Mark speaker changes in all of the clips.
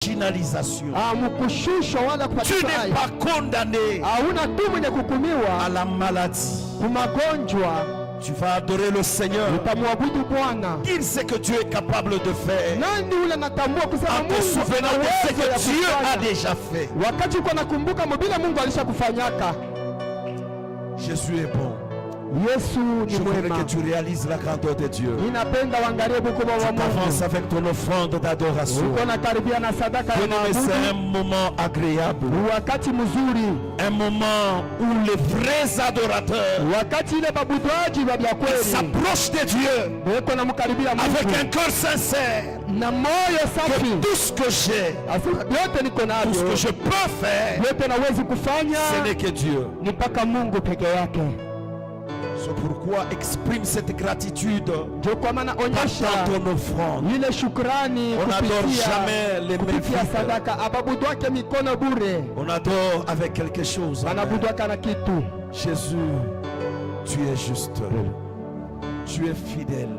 Speaker 1: marginalisation. Tu n'es pas condamné à la maladie. Tu vas adorer le Seigneur. Il sait que Dieu est capable de faire. En te souvenant de ce que Dieu a déjà fait. Jésus est bon. Je voudrais que tu réalises la grandeur de Dieu. Tu t'avances avec ton offrande d'adoration. C'est un moment agréable. Un moment où les vrais adorateurs s'approchent de Dieu avec un cœur sincère. Que tout ce que j'ai, tout ce que je peux faire, ce n'est que Dieu. C'est pourquoi exprime cette gratitude par ton offrande. On n'adore jamais les mains vides. On adore avec quelque chose. Jésus, tu es juste. Tu es fidèle.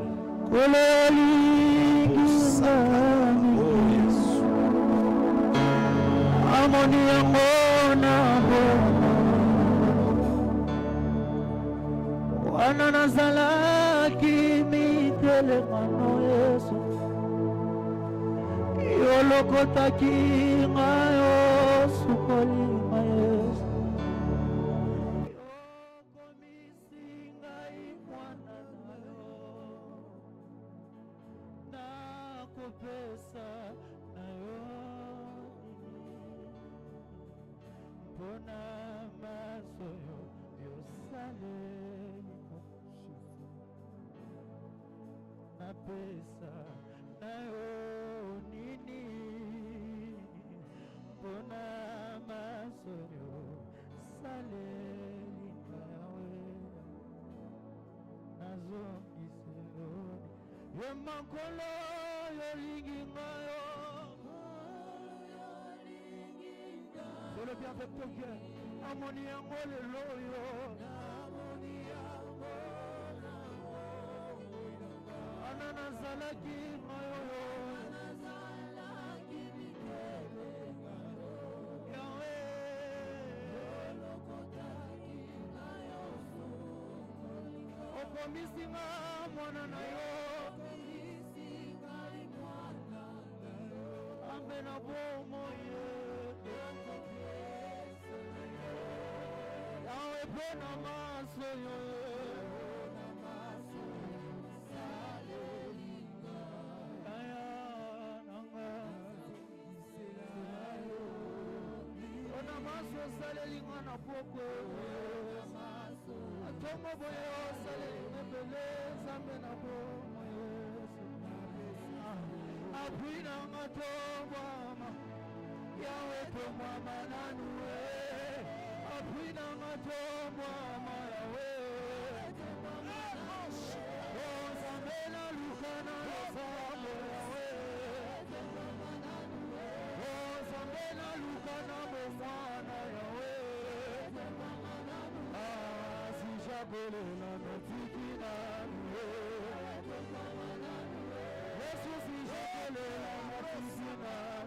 Speaker 1: Oh
Speaker 2: Ananazalaki mitele mano Yesu Yolokotaki ngayo sukoli Yesu Yokomisinga imwana nayo Nakopesa nayo Pona masoyo yosale Pesa nayo nini Bona masoyo sale likawe Nazo iseloni Yemakolo yolingi ngayo Solo bien avec ton cœur Amoni yango leloyo Ananazalaki mayo Ananazalaki mikele Yahweh Yolokotaki mayo Okomisinga mwana nayo Okomisinga mwana nayo Ambe na bomo ye Yahweh pona maso yo Salelingana poko Atomo boyo salelingana zambe na bomo Yesu Apuina ngatobo ama Yawe tomwa mananue Apuina ngatobo ama Yawe Oh zambe na lukana lozamo Yawe Oh zambe na lukana bomwana Yawe Bolela notikina Yesu si jabolela notikina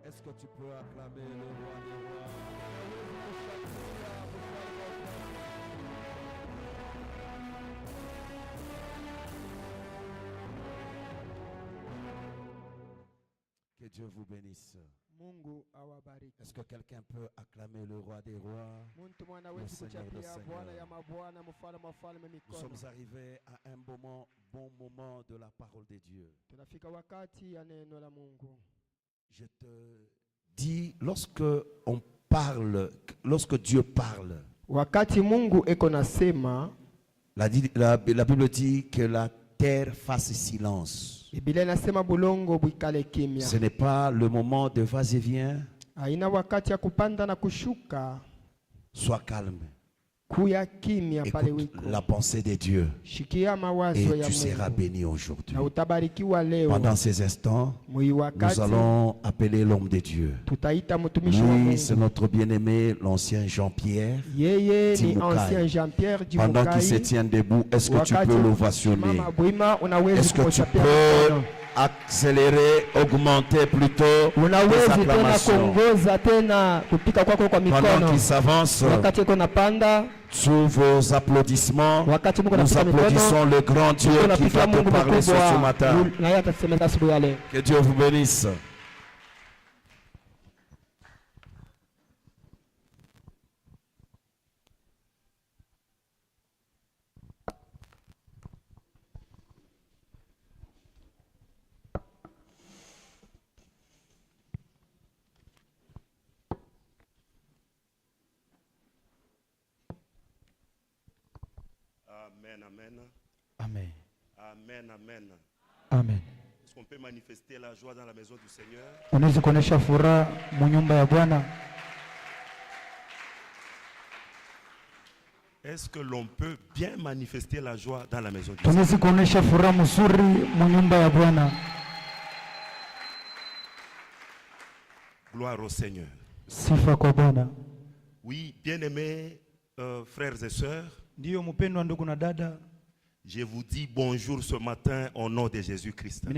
Speaker 1: Est-ce que tu peux acclamer le roi des rois? Que Dieu vous bénisse. Est-ce que quelqu'un peut acclamer le roi des rois, le Seigneur des seigneurs? Nous sommes arrivés à un bon moment de la parole de Dieu. Je te dis, lorsque Dieu parle, la Bible dit que la terre fasse silence. Ce n'est pas le moment de va-et-vient. Sois calme. Écoute la pensée de Dieu et tu seras béni aujourd'hui. Pendant ces instants, nous allons appeler l'homme de Dieu. Lui, c'est notre bien-aimé, l'ancien Jean-Pierre. Pendant qu'il se tient debout, est-ce que tu peux l'ovationner? Est-ce que tu peux accélérer, augmenter plutôt les acclamations? Pendant qu'il s'avance, sous vos applaudissements, nous applaudissons le grand Dieu qui va te parler ce matin. Que Dieu vous bénisse.
Speaker 3: Amen.
Speaker 4: Amen, amen.
Speaker 3: Amen.
Speaker 4: Est-ce qu'on peut manifester la joie dans la maison du Seigneur?
Speaker 3: Unaweza kuonesha furaha munyumba ya Bwana?
Speaker 4: Est-ce que l'on peut bien manifester la joie dans la maison du Seigneur?
Speaker 3: Tunaweza kuonesha furaha mzuri munyumba ya Bwana?
Speaker 4: Gloire au Seigneur.
Speaker 3: Sifa kwa Bwana.
Speaker 4: Oui, bien-aimés frères et sœurs,
Speaker 3: Ndiyo mpendwa ndugu na dada,
Speaker 4: je vous dis bonjour ce matin au nom de Jésus-Christ.
Speaker 3: Je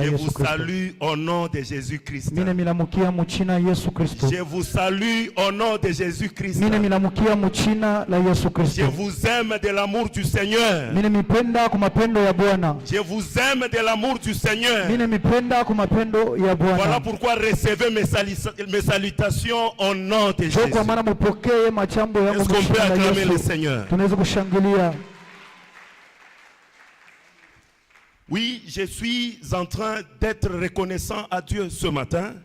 Speaker 3: vous
Speaker 4: salue au nom de Jésus-Christ.
Speaker 3: Je
Speaker 4: vous salue au nom de Jésus-Christ. Je vous aime de l'amour du Seigneur. Je vous aime de l'amour du Seigneur. Voilà pourquoi recevez mes salutations au nom de Jésus. Est-ce qu'on peut acclamer le Seigneur? Oui, je suis en train d'être reconnaissant à Dieu ce matin.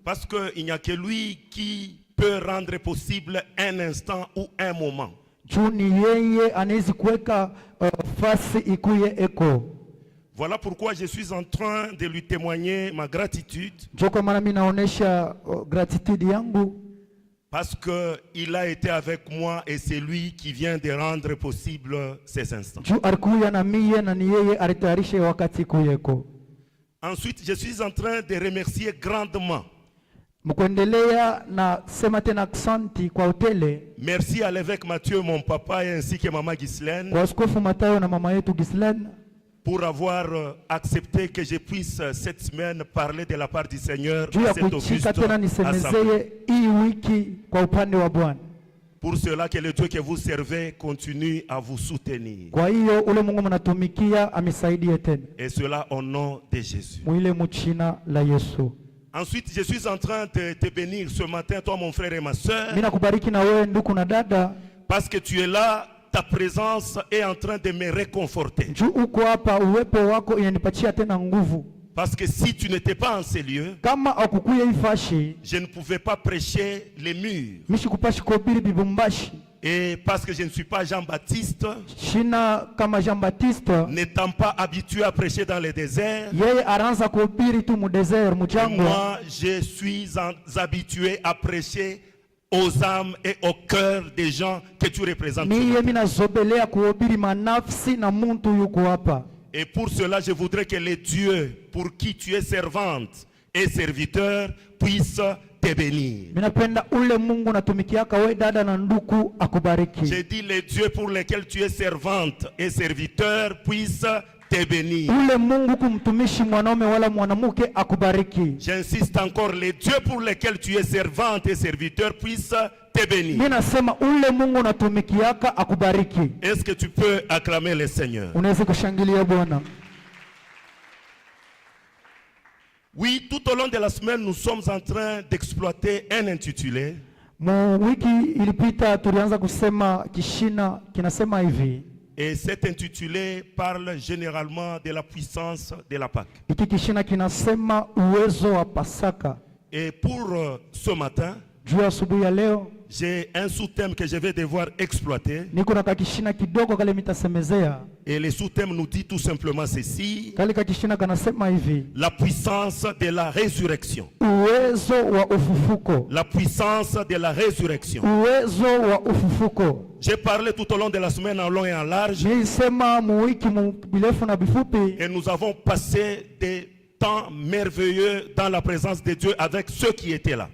Speaker 4: Parce qu'il n'y a que lui qui peut rendre possible un instant ou un moment. Voilà pourquoi je suis en train de lui témoigner ma gratitude. Parce qu'il a été avec moi et c'est lui qui vient de rendre possible ces instants. Ensuite, je suis en train de remercier grandement. Merci à l'évêque Mathieu, mon papa, ainsi que maman Ghislaine, pour avoir accepté que je puisse cette semaine parler de la part du Seigneur à cette auguste assemblée. Pour cela que le Dieu que vous servez continue à vous soutenir. Et cela au nom de Jésus. Ensuite, je suis en train de te bénir ce matin, toi mon frère et ma soeur, parce que tu es là. Ta présence est en train de me réconforter. Parce que si tu n'étais pas en ces lieux, je ne pouvais pas prêcher les murs. Et parce que je ne suis pas Jean-Baptiste, n'étant pas habitué à prêcher dans le désert, moi je suis habitué à prêcher aux âmes et au cœur des gens que tu représentes. Et pour cela, je voudrais que les dieux pour qui tu es servante et serviteur puissent te bénir. J'ai dit les dieux pour lesquels tu es servante et serviteur puissent te bénir. J'insiste encore, les dieux pour lesquels tu es servante et serviteur puissent te bénir. Est-ce que tu peux acclamer le Seigneur? Oui, tout au long de la semaine, nous sommes en train d'exploiter un intitulé. Et cet intitulé parle généralement de la puissance de la Pâque. Et pour ce matin, j'ai un sous-thème que je vais devoir exploiter. Et le sous-thème nous dit tout simplement ceci: la puissance de la résurrection. La puissance de la résurrection. J'ai parlé tout au long de la semaine en long et en large. Et nous avons passé des temps merveilleux dans la présence de Dieu avec ceux qui étaient là.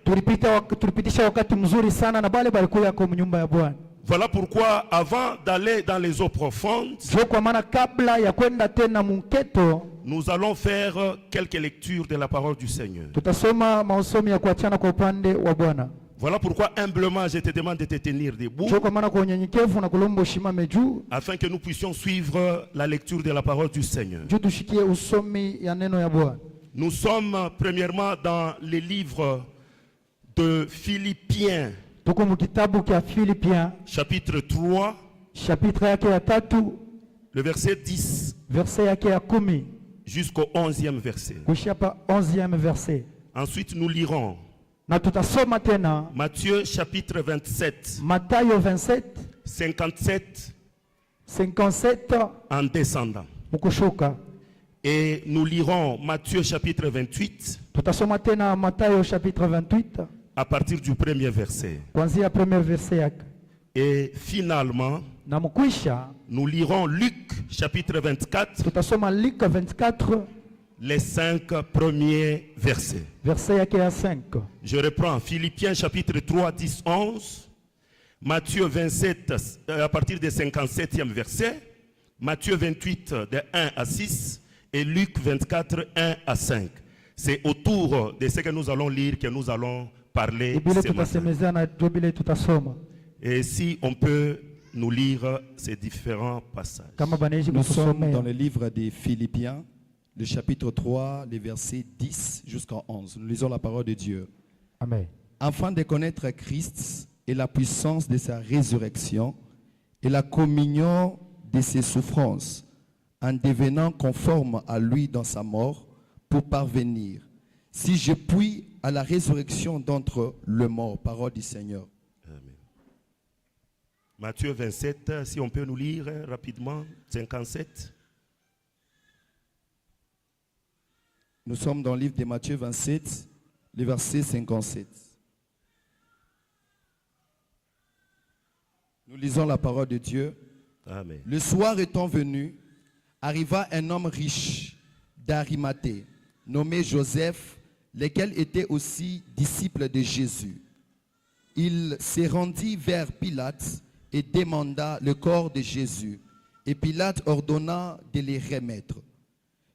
Speaker 4: Voilà pourquoi, avant d'aller dans les eaux profondes, nous allons faire quelques lectures de la parole du Seigneur. Voilà pourquoi humblement je te demande de te tenir debout afin que nous puissions suivre la lecture de la parole du Seigneur. Nous sommes premièrement dans le livre de Philippiens, chapitre 3, le verset 10 jusqu'au 11e verset. Ensuite nous lirons Matthieu chapitre 27, 57 en descendant. Et nous lirons Matthieu chapitre 28 à partir du premier verset. Et finalement, nous lirons Luc chapitre 24, les 5 premiers versets. Je reprends Philippiens chapitre 3, 10, 11, Matthieu 27 à partir du 57e verset, Matthieu 28 de 1 à 6 et Luc 24, 1 à 5. C'est autour de ce que nous allons lire que nous allons parler ce matin. Et si on peut nous lire ces différents passages.
Speaker 5: Nous sommes dans le livre des Philippiens, le chapitre 3, les versets 10 jusqu'à 11. Nous lisons la parole de Dieu.
Speaker 3: Amen.
Speaker 5: Afin de connaître Christ et la puissance de sa résurrection et la communion de ses souffrances, en devenant conforme à lui dans sa mort, pour parvenir, si je puis, à la résurrection d'entre les morts. Parole du Seigneur.
Speaker 4: Amen. Matthieu 27, si on peut nous lire rapidement, 57.
Speaker 5: Nous sommes dans le livre de Matthieu 27, le verset 57. Nous lisons la parole de Dieu.
Speaker 4: Amen.
Speaker 5: Le soir étant venu, arriva un homme riche d'Arimathée, nommé Joseph, lequel était aussi disciple de Jésus. Il se rendit vers Pilate et demanda le corps de Jésus. Et Pilate ordonna de les remettre.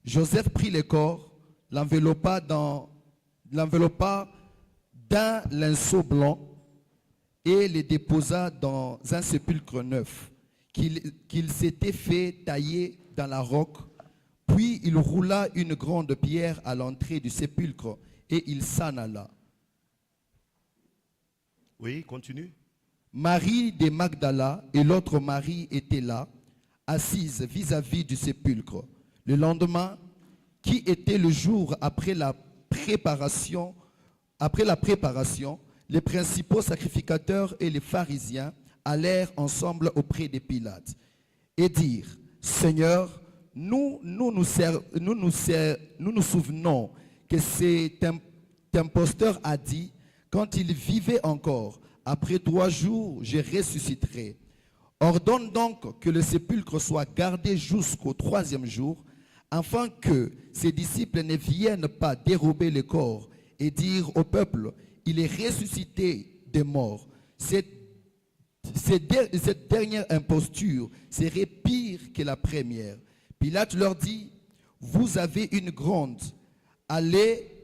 Speaker 5: Joseph prit le corps, l'enveloppa d'un linceau blanc et le déposa dans un sépulcre neuf qu'il s'était fait tailler dans la roque. Puis il roula une grande pierre à l'entrée du sépulcre et il s'en alla.
Speaker 4: Oui, continue.
Speaker 5: Marie de Magdala et l'autre Marie étaient là, assises vis-à-vis du sépulcre. Le lendemain, qui était le jour après la préparation, les principaux sacrificateurs et les pharisiens allèrent ensemble auprès de Pilate et dirent: Seigneur, nous nous souvenons que cet imposteur a dit, quand il vivait encore, après 3 jours, je ressusciterai. Ordonne donc que le sépulcre soit gardé jusqu'au 3e jour, afin que ses disciples ne viennent pas dérober le corps et dire au peuple, il est ressuscité des morts. Cette dernière imposture serait pire que la première. Pilate leur dit, vous avez une garde, allez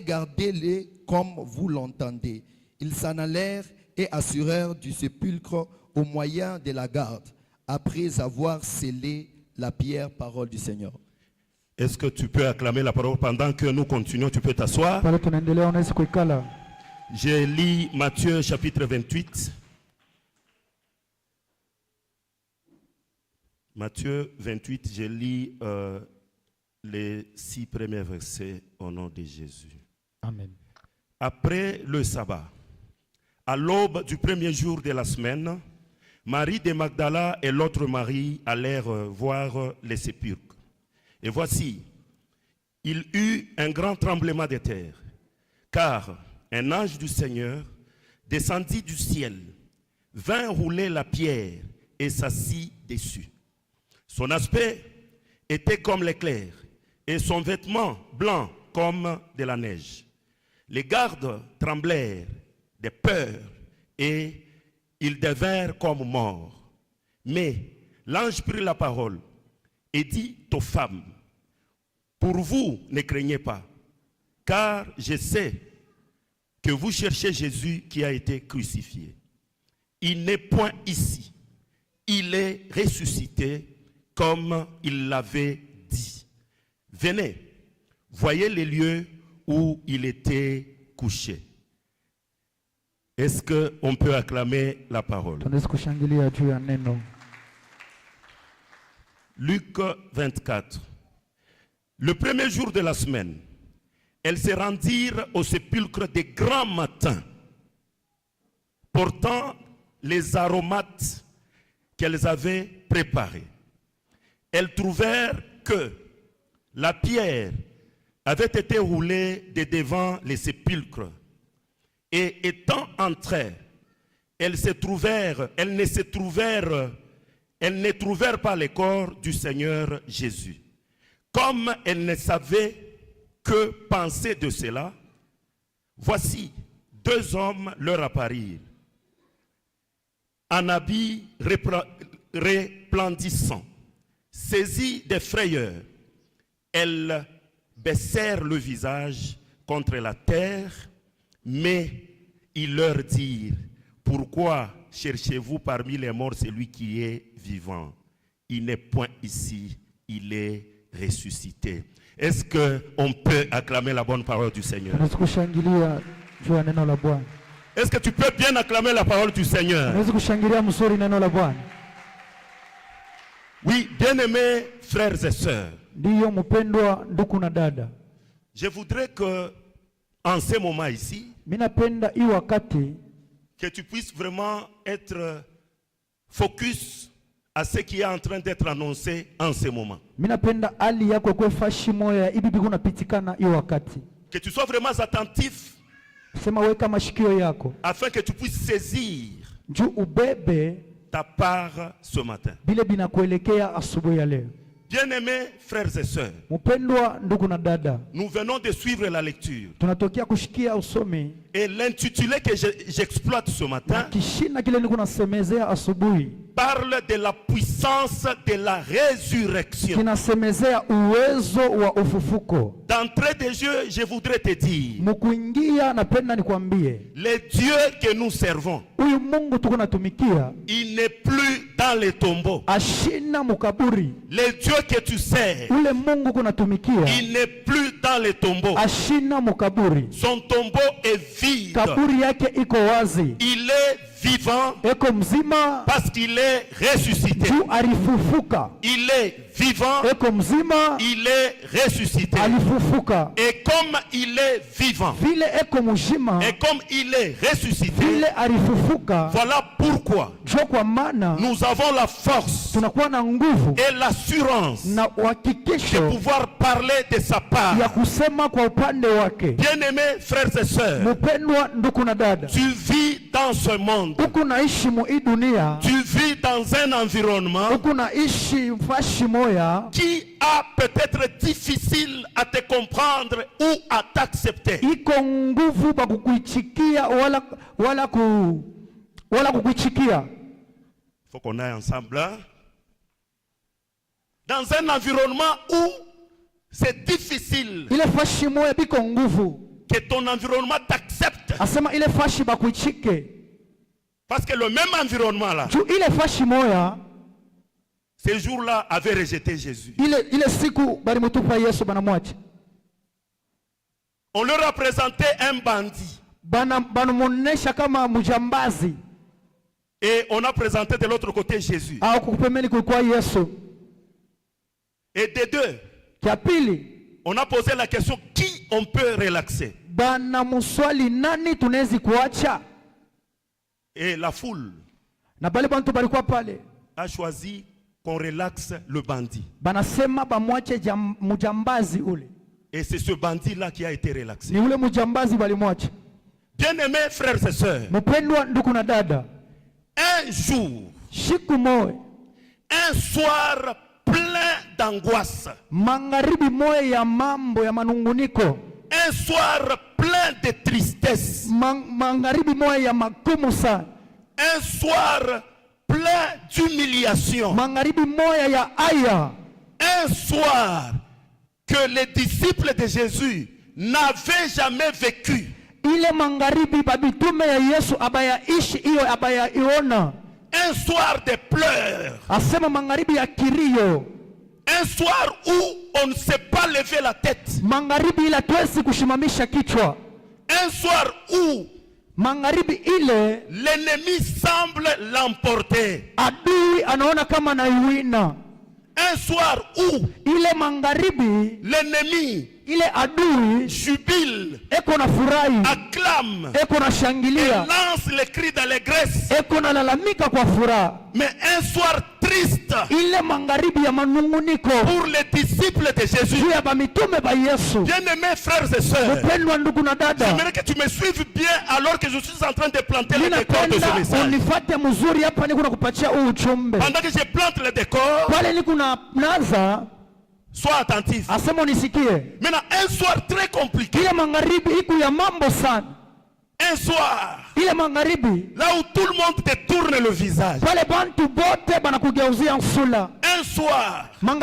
Speaker 5: garder-les comme vous l'entendez. Ils s'en allèrent et assurèrent du sépulcre au moyen de la garde, après avoir scellé la pierre, parole du Seigneur.
Speaker 4: Est-ce que tu peux acclamer la parole pendant que nous continuons? Tu peux t'asseoir. J'ai lu Matthieu chapitre 28. Matthieu 28, j'ai lu les 6 premiers versets au nom de Jésus.
Speaker 3: Amen.
Speaker 4: Après le sabbat, à l'aube du premier jour de la semaine, Marie de Magdala et l'autre Marie allèrent voir les sépulcres. Et voici, il eut un grand tremblement de terre, car un ange du Seigneur descendit du ciel, vint rouler la pierre et s'assit dessus. Son aspect était comme l'éclair et son vêtement blanc comme de la neige. Les gardes tremblèrent de peur et ils devinrent comme morts. Mais l'ange prit la parole et dit aux femmes, pour vous, ne craignez pas, car je sais que vous cherchez Jésus qui a été crucifié. Il n'est point ici, il est ressuscité comme il l'avait dit. Venez, voyez les lieux où il était couché. Est-ce qu'on peut acclamer la parole? Luc 24. Le premier jour de la semaine, elles se rendirent au sépulcre de grand matin, portant les aromates qu'elles avaient préparés. Elles trouvèrent que la pierre avait été roulée de devant les sépulcres. Et étant entrées, elles ne trouvèrent pas le corps du Seigneur Jésus. Comme elles ne savaient que penser de cela, voici 2 hommes leur apparurent, en habits resplendissants, saisis de frayeur. Elles baissèrent le visage contre la terre, mais ils leur dirent, pourquoi cherchez-vous parmi les morts celui qui est vivant? Il n'est point ici, il est ressuscité. Est-ce qu'on peut acclamer la bonne parole du Seigneur? Est-ce que tu peux bien acclamer la parole du Seigneur? Oui, bien-aimés frères et sœurs, je voudrais que en ce moment ici, que tu puisses vraiment être focus à ce qui est en train d'être annoncé en ce moment. Que tu sois vraiment attentif afin que tu puisses saisir ta part ce matin. Bien-aimés frères et sœurs, nous venons de suivre la lecture. Et l'intitulé que j'exploite ce matin parle de la puissance de la résurrection. D'entrée de jeu, je voudrais te dire, le Dieu que nous servons, il n'est plus dans les tombeaux. Le Dieu que tu sers, il n'est plus dans les tombeaux. Son tombeau est vide. Il est vivant parce qu'il est ressuscité. Il est vivant, il est ressuscité. Et comme il est vivant, et comme il est ressuscité, voilà pourquoi nous avons la force et l'assurance de pouvoir parler de sa part. Bien-aimés frères et sœurs, tu vis dans ce monde, tu vis dans un environnement qui a peut-être difficile à te comprendre ou à t'accepter. Il faut qu'on aille ensemble. Hein? Dans un environnement où c'est difficile que ton environnement t'accepte. Parce que le même environnement là, ces jours-là avait rejeté Jésus. On leur a présenté un bandit. Et on a présenté de l'autre côté Jésus. Et des deux, on a posé la question, qui on peut relaxer? Et la foule a choisi qu'on relaxe le bandit. Et c'est ce bandit-là qui a été relaxé. Bien-aimés frères et sœurs, un jour, un soir plein d'angoisse, un soir plein de tristesse, un soir plein d'humiliation, un soir que les disciples de Jésus n'avaient jamais vécu. Un soir de pleurs, un soir où on ne sait pas lever la tête, un soir où l'ennemi semble l'emporter, un soir où l'ennemi jubile, acclame et lance les cris d'allégresse. Mais un soir triste pour les disciples de Jésus. Bien-aimés frères et sœurs, j'aimerais que tu me suives bien alors que je suis en train de planter le décor de ce message. Pendant que je plante le décor, sois attentif. Maintenant, un soir très compliqué. Un soir, là où tout le monde te tourne le visage. Un soir, là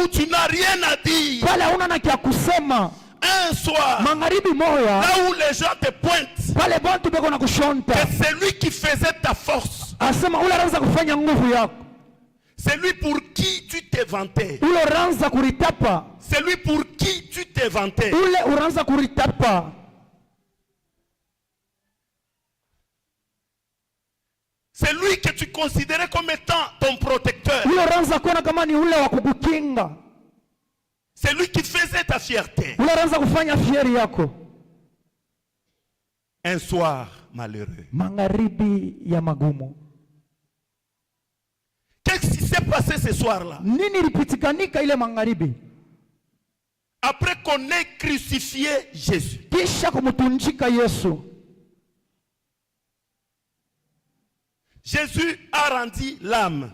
Speaker 4: où tu n'as rien à dire. Un soir, là où les gens te pointent, que c'est lui qui faisait ta force. C'est lui pour qui tu t'es vanté. C'est lui pour qui tu t'es vanté. C'est lui que tu considérais comme étant ton protecteur. C'est lui qui faisait ta fierté. Un soir malheureux. Qu'est-ce qui s'est passé ce soir-là? Après qu'on ait crucifié Jésus, Jésus a rendu l'âme.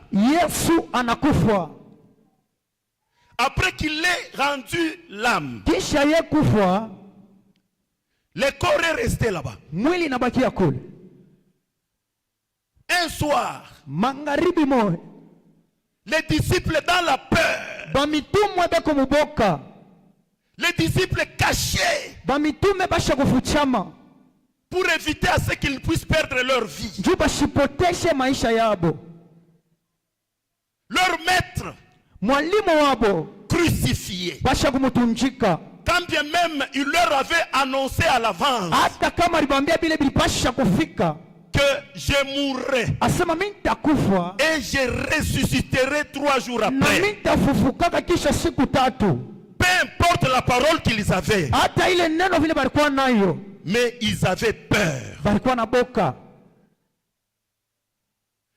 Speaker 4: Après qu'il ait rendu l'âme, le corps est resté là-bas. Un soir, les disciples dans la peur, les disciples cachés, pour éviter à ceux qu'ils puissent perdre leur vie. Leur maître crucifié, quand bien même il leur avait annoncé à l'avance que je mourrai et je ressusciterai 3 jours après. Peu importe la parole qu'ils avaient, mais ils avaient peur.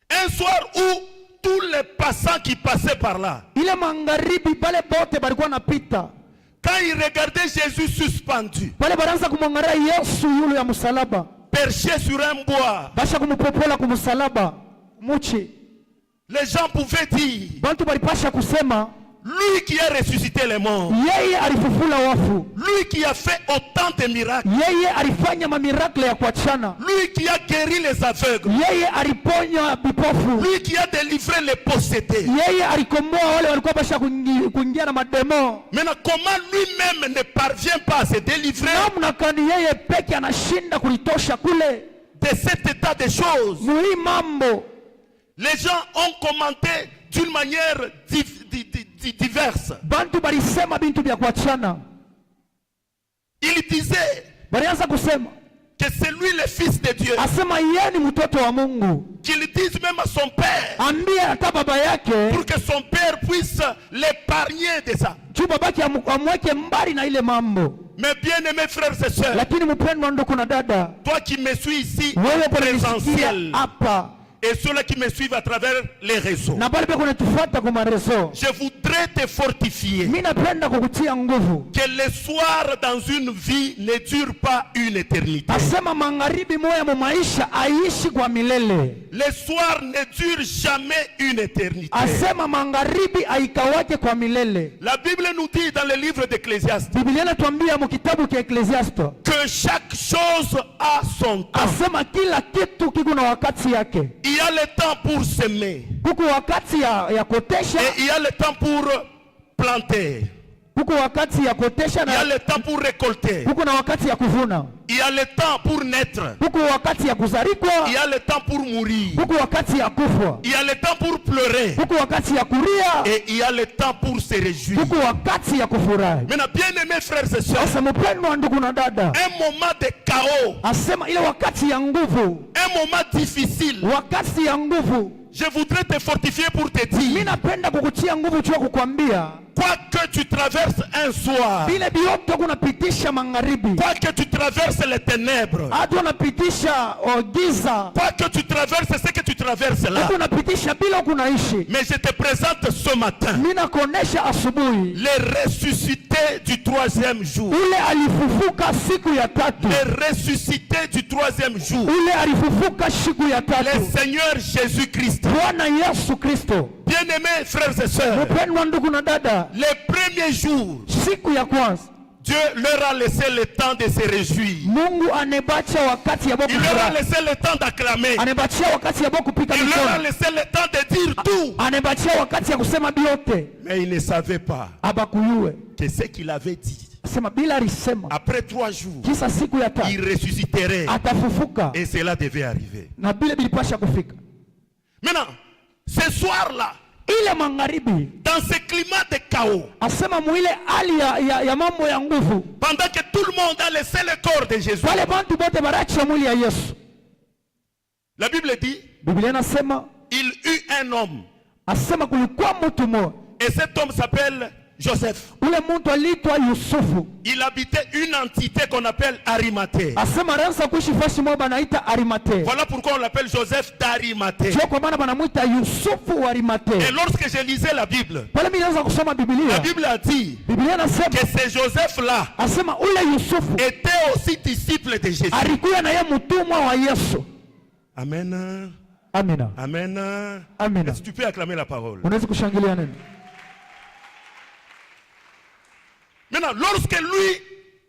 Speaker 4: Un soir où tous les passants qui passaient par là, quand ils regardaient Jésus suspendu, perché sur un bois,
Speaker 1: muchi.
Speaker 4: Les gens pouvaient dire,
Speaker 1: Bantu balipasha kusema,
Speaker 4: lui qui a ressuscité les morts,
Speaker 1: yeye alifufula wafu,
Speaker 4: lui qui a fait autant de miracles,
Speaker 1: yeye alifanya mamirakle ya kuachana,
Speaker 4: lui qui a guéri les aveugles,
Speaker 1: yeye aliponya vipofu,
Speaker 4: lui qui a délivré les possédés.
Speaker 1: yeye alikomboa wale walikuwa basha kuingia na mademo.
Speaker 4: Maintenant, comment lui-même ne parvient pas à se délivrer
Speaker 1: Namna kani yeye peke anashinda kulitosha kule
Speaker 4: de cet état de choses?
Speaker 1: muhi mambo.
Speaker 4: Les gens ont commenté d'une manière diverse.
Speaker 1: Bantu balisema bintu bya kuachana.
Speaker 4: Il disait
Speaker 1: Balianza kusema
Speaker 4: que c'est lui le fils de Dieu.
Speaker 1: asema yeye ni mtoto wa Mungu.
Speaker 4: Qu'il dise même à son père
Speaker 1: Ambie hata baba yake
Speaker 4: pour que son père puisse l'épargner de ça.
Speaker 1: juu babake amweke mbali na ile mambo.
Speaker 4: Mes bien-aimés frères et sœurs,
Speaker 1: Lakini mpendwa ndugu na dada,
Speaker 4: toi qui me suis ici
Speaker 1: wewe
Speaker 4: présentiel
Speaker 1: hapa
Speaker 4: et ceux-là qui me suivent à travers les réseaux,
Speaker 1: na bali pia kunatufuata kwa marezo,
Speaker 4: je voudrais te fortifier
Speaker 1: mimi napenda kukutia nguvu.
Speaker 4: que le soir dans une vie ne dure pas une éternité.
Speaker 1: Asema magharibi moya mu maisha aishi kwa milele.
Speaker 4: Le soir ne dure jamais une éternité.
Speaker 1: Asema magharibi aikawake kwa milele.
Speaker 4: La Bible nous dit dans le livre d'Ecclésiaste
Speaker 1: Biblia inatuambia mu kitabu cha Ecclesiastes
Speaker 4: que chaque chose a son temps.
Speaker 1: asema kila kitu kiko na wakati yake.
Speaker 4: Il y a le temps pour semer
Speaker 1: Kuko wakati ya kotesha,
Speaker 4: et il y a le temps pour planter.
Speaker 1: kuko wakati ya kotesha
Speaker 4: Il y a
Speaker 1: na
Speaker 4: le temps pour récolter.
Speaker 1: kuko na wakati ya kuvuna.
Speaker 4: Il y a le temps pour naître.
Speaker 1: Kuko wakati ya kuzarikwa,
Speaker 4: Il y a le temps pour mourir.
Speaker 1: kuko wakati ya kufa.
Speaker 4: Il y a le temps pour pleurer.
Speaker 1: Kuko wakati ya kuria,
Speaker 4: Et il y a le temps pour se réjouir.
Speaker 1: kuko wakati ya kufurahi.
Speaker 4: Maintenant, bien-aimés frères et sœurs,
Speaker 1: Sasa mpendwa ndugu na dada,
Speaker 4: un moment de chaos,
Speaker 1: asema ile wakati ya nguvu,
Speaker 4: un moment difficile,
Speaker 1: wakati ya nguvu,
Speaker 4: je voudrais te fortifier pour te
Speaker 1: mimi
Speaker 4: dire,
Speaker 1: napenda kukutia nguvu tu kukwambia
Speaker 4: quoi que tu traverses un soir,
Speaker 1: vile bioto kunapitisha magharibi,
Speaker 4: quoi que tu traverses les ténèbres,
Speaker 1: hata unapitisha giza,
Speaker 4: quoi que tu traverses ce que tu traverses là,
Speaker 1: hata unapitisha bila kunaishi.
Speaker 4: mais je te présente ce matin
Speaker 1: Mimi nakuonesha asubuhi
Speaker 4: les ressuscités du troisième jour.
Speaker 1: ule alifufuka siku ya tatu,
Speaker 4: Les ressuscités du troisième jour.
Speaker 1: ule alifufuka siku ya
Speaker 4: Le
Speaker 1: tatu,
Speaker 4: Seigneur Jésus-Christ.
Speaker 1: Bwana Yesu Kristo.
Speaker 4: Bien-aimés frères et sœurs,
Speaker 1: Mpendwa ndugu na dada,
Speaker 4: les premiers jours,
Speaker 1: siku ya kwanza
Speaker 4: Dieu leur a laissé le temps de se réjouir.
Speaker 1: Mungu anebacha wakati ya boku
Speaker 4: Il leur a
Speaker 1: furahi,
Speaker 4: laissé le temps d'acclamer.
Speaker 1: anebachia wakati ya boku pika
Speaker 4: Il leur a
Speaker 1: mikono,
Speaker 4: laissé le temps de dire tout.
Speaker 1: anebachia wakati ya kusema biote.
Speaker 4: Mais ils ne savaient pas
Speaker 1: Abakuyue
Speaker 4: que ce qu'il avait dit,
Speaker 1: asema bila alisema
Speaker 4: après 3 jours,
Speaker 1: kisa siku ya
Speaker 4: il
Speaker 1: tatu
Speaker 4: ressusciterait.
Speaker 1: atafufuka,
Speaker 4: Et cela devait arriver.
Speaker 1: na bile bilipasha kufika.
Speaker 4: Maintenant, ce soir-là,
Speaker 1: Ile magharibi
Speaker 4: dans ce climat de chaos,
Speaker 1: asema muile hali ya mambo ya nguvu,
Speaker 4: pendant que tout le monde a laissé le corps de Jésus,
Speaker 1: wale bantu bote baracha mwili ya Yesu.
Speaker 4: la Bible dit,
Speaker 1: Biblia inasema
Speaker 4: il eut un homme.
Speaker 1: asema kulikuwa mtu mmoja,
Speaker 4: Et cet homme s'appelle Joseph.
Speaker 1: ule mtu aliitwa Yusufu.
Speaker 4: Il habitait une entité qu'on appelle Arimathée.
Speaker 1: Asema alianza kuishi fasi moja banaita Arimathea.
Speaker 4: Voilà pourquoi on l'appelle Joseph d'Arimathée.
Speaker 1: Sio kwa maana banamuita Yusufu wa
Speaker 4: Et
Speaker 1: Arimathea.
Speaker 4: lorsque je lisais la Bible,
Speaker 1: Pale mimi naanza kusoma
Speaker 4: la
Speaker 1: Biblia.
Speaker 4: Bible a dit
Speaker 1: Biblia inasema
Speaker 4: que ce Joseph-là
Speaker 1: asema ule Yusufu
Speaker 4: était aussi disciple de Jésus.
Speaker 1: alikuwa na yeye mtumwa wa Yesu.
Speaker 4: Amen.
Speaker 1: Amina.
Speaker 4: Amen.
Speaker 1: Amina.
Speaker 4: Est-ce que tu peux acclamer la parole?
Speaker 1: Unaweza kushangilia nini?
Speaker 4: Maintenant, lorsque lui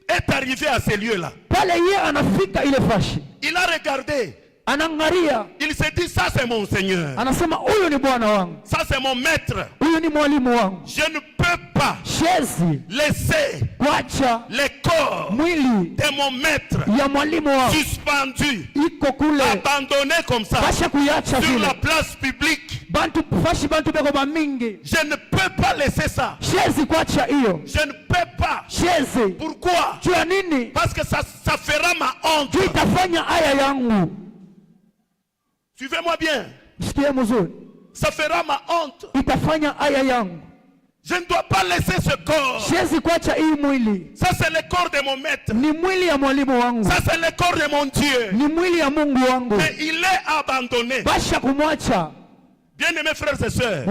Speaker 4: est arrivé à ces lieux-là,
Speaker 1: Pale yeye anafika ile fashi,
Speaker 4: il a regardé.
Speaker 1: anaangalia,
Speaker 4: Il s'est dit, ça c'est mon Seigneur.
Speaker 1: anasema huyu ni bwana wangu,
Speaker 4: Ça c'est mon maître.
Speaker 1: huyu ni mwalimu wangu.
Speaker 4: Je ne peux pas
Speaker 1: Shezi
Speaker 4: laisser
Speaker 1: kuacha
Speaker 4: le corps
Speaker 1: mwili
Speaker 4: de mon maître
Speaker 1: ya mwalimu wangu
Speaker 4: suspendu,
Speaker 1: iko kule,
Speaker 4: abandonné comme ça,
Speaker 1: basha kuyacha
Speaker 4: sur la
Speaker 1: vile
Speaker 4: place publique.
Speaker 1: bantu fashi, bantu beko bamingi.
Speaker 4: Je ne peux pas laisser ça.
Speaker 1: Shezi kuacha hiyo,
Speaker 4: Je ne peux pas.
Speaker 1: shezi
Speaker 4: Pourquoi?
Speaker 1: juu ya nini?
Speaker 4: Parce que ça fera ma honte.
Speaker 1: Juu itafanya aya yangu.
Speaker 4: Suivez-moi bien.
Speaker 1: Sikia mzuri,
Speaker 4: Ça fera ma honte.
Speaker 1: itafanya aya yangu.
Speaker 4: Je ne dois pas laisser ce corps.
Speaker 1: Shezi kuacha hii mwili,
Speaker 4: Ça c'est le corps de mon maître.
Speaker 1: ni mwili ya mwalimu wangu,
Speaker 4: Ça c'est le corps de mon Dieu.
Speaker 1: ni mwili ya Mungu wangu.
Speaker 4: Mais il est abandonné.
Speaker 1: Basha kumwacha
Speaker 4: Bien-aimés frères et sœurs,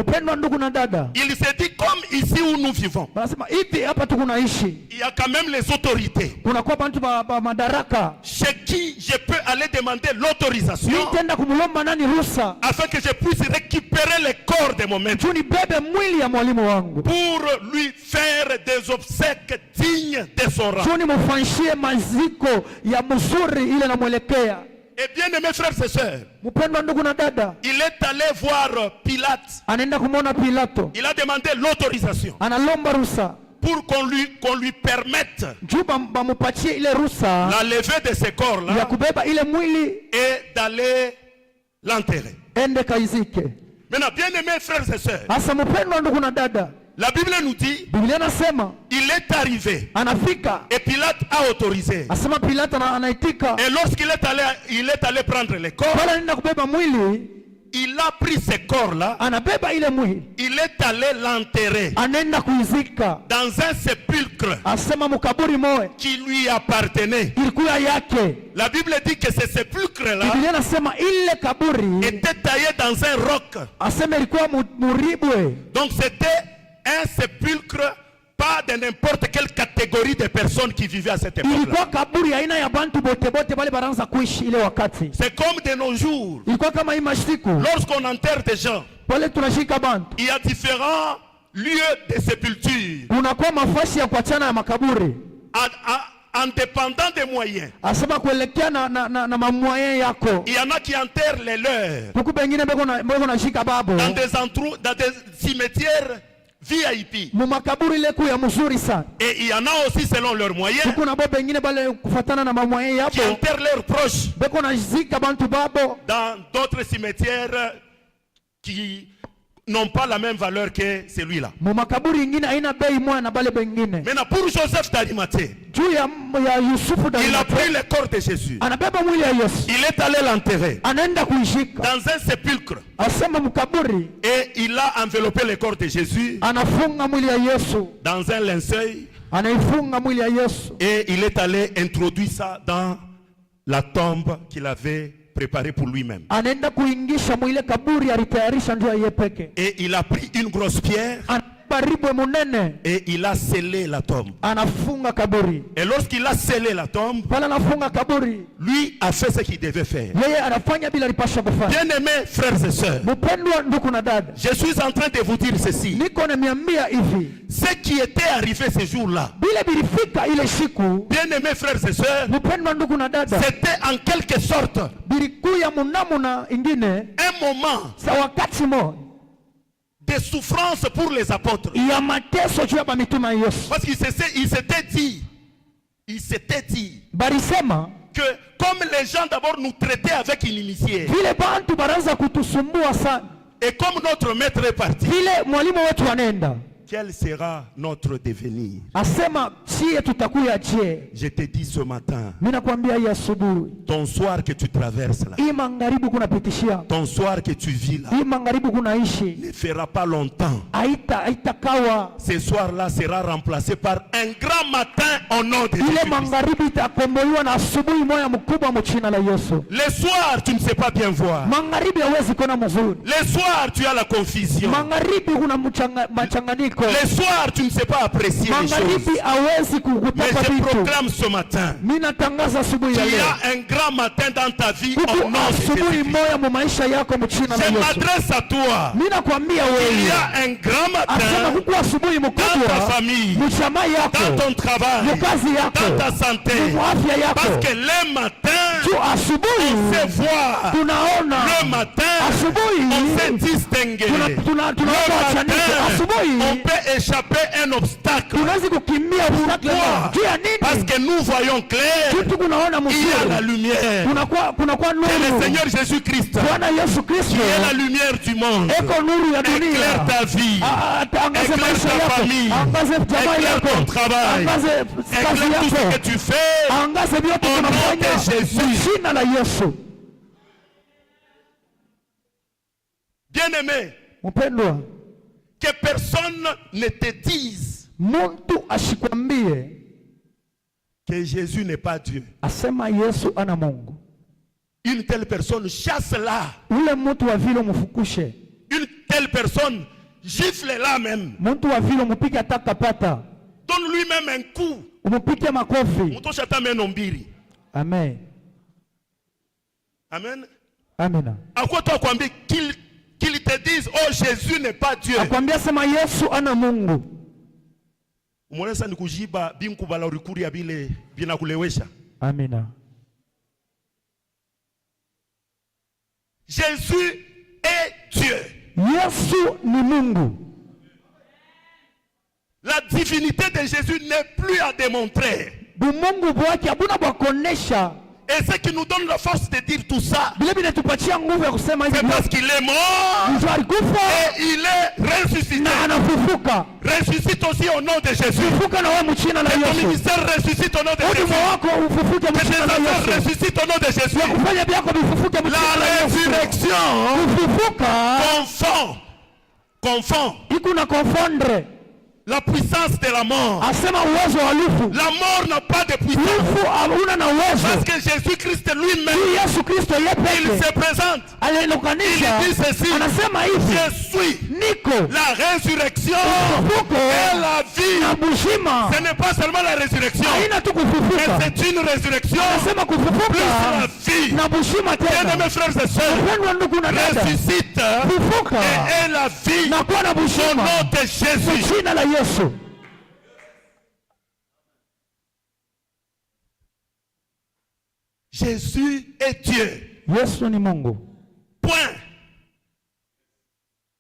Speaker 3: il
Speaker 4: s'est dit comme ici où nous vivons, il y a quand même les autorités chez qui je peux aller demander l'autorisation afin que je puisse récupérer le corps de mon maître pour lui faire des obsèques dignes de son rang. Et bien aimés frères et sœurs, il est allé voir Pilate. Il a demandé l'autorisation pour qu'on lui permette la levée de ce corps-là et d'aller l'enterrer. Maintenant, bien aimés frères et sœurs, la Bible nous dit, il est arrivé et Pilate a autorisé. Et lorsqu'il est allé prendre les corps, il a pris ce corps-là, il est allé l'enterrer dans un sépulcre qui lui appartenait. La Bible dit que ce sépulcre-là était taillé dans un roc. Donc c'était un sépulcre, pas de n'importe quelle catégorie de personnes qui vivaient à cette époque-là. C'est comme de nos jours. Lorsqu'on enterre des gens, il y a différents lieux de sépulture. En dépendant des moyens. Il y en a qui enterrent les leurs dans des cimetières VIP. Et il y en a aussi selon leurs moyens qui enterrent leurs proches dans d'autres cimetières qui n'ont pas la même valeur que celui-là. Maintenant pour Joseph d'Arimathée, il a pris le corps de Jésus. Il est allé l'enterrer dans un sépulcre. Et il a enveloppé le corps de Jésus dans un linceul. Et il est allé introduire ça dans la tombe qu'il avait préparé pour lui-même. Et il a pris une grosse pierre et il a scellé la tombe. Et lorsqu'il a scellé la tombe, lui a fait ce qu'il devait faire. Bien-aimés frères et sœurs, je suis en train de vous dire ceci. Ce qui était arrivé ce jour-là, bien-aimés frères et sœurs, c'était en quelque sorte un moment de souffrance pour les apôtres. Parce qu'il s'était dit que comme les gens d'abord nous traitaient avec inimitié, et comme notre maître est parti, quel sera notre devenir? Je te dis ce matin, ton soir que tu traverses là, ton soir que tu vis là, ne fera pas longtemps. Ce soir-là sera remplacé par un grand matin au nom de Jésus. Le soir, tu ne sais pas bien voir. Le soir, tu as la confusion. Le soir, tu ne sais pas apprécier les choses. Mais je proclame ce matin, il y a un grand matin dans ta vie au nom de Jésus. Je m'adresse à toi. Il y a un grand matin dans ta famille, dans ton travail, dans ta santé. Parce que le matin, on sait voir. Le matin, on sait distinguer. Le matin, on peut échapper à un obstacle. Pourquoi? Parce que nous voyons clair. Il y a la lumière. C'est le Seigneur Jésus-Christ qui est la lumière du monde. Éclaire ta vie. Éclaire ta famille. Éclaire ton travail. Éclaire tout ce que tu fais. Au nom de Jésus. Bien-aimé, que personne ne te dise que Jésus n'est pas Dieu. Une telle personne chasse-la. Une personne, gifle-la même.
Speaker 3: Muntu wa vile umupige atakapata.
Speaker 4: Donne lui-même un coup.
Speaker 3: Umupige makofi.
Speaker 4: Mutosha tame nombiri.
Speaker 3: Amen.
Speaker 4: Amen.
Speaker 3: Amina.
Speaker 4: À quoi toi kwambi qu'il te dise oh Jésus n'est pas Dieu.
Speaker 3: Akwambia sema Yesu ana Mungu.
Speaker 4: Umolesa nikujiba binkubala urikuri ya bile binakulewesha.
Speaker 3: Amina.
Speaker 4: Jésus est Dieu.
Speaker 3: Yesu ni Mungu.
Speaker 4: La divinité de Jésus n'est plus à démontrer.
Speaker 3: Bumungu bwake abuna bwakonesha.
Speaker 4: Et ce qui nous donne la force de dire tout ça,
Speaker 3: c'est
Speaker 4: parce qu'il est mort et il est ressuscité. Ressuscite aussi au nom de Jésus. Que ton ministère ressuscite au nom de Jésus. Que tes affaires ressuscitent au nom de Jésus. La résurrection confond la puissance de la mort. La mort n'a pas de puissance. Parce que Jésus-Christ lui-même, il se présente. Il dit ceci: je suis la résurrection et la vie. Ce n'est pas seulement la résurrection, mais c'est une résurrection plus la vie. Bien-aimés frères et sœurs, ressuscite et est la vie au nom de Jésus. Jésus est Dieu.
Speaker 3: Yesu ni Mungu.
Speaker 4: Point.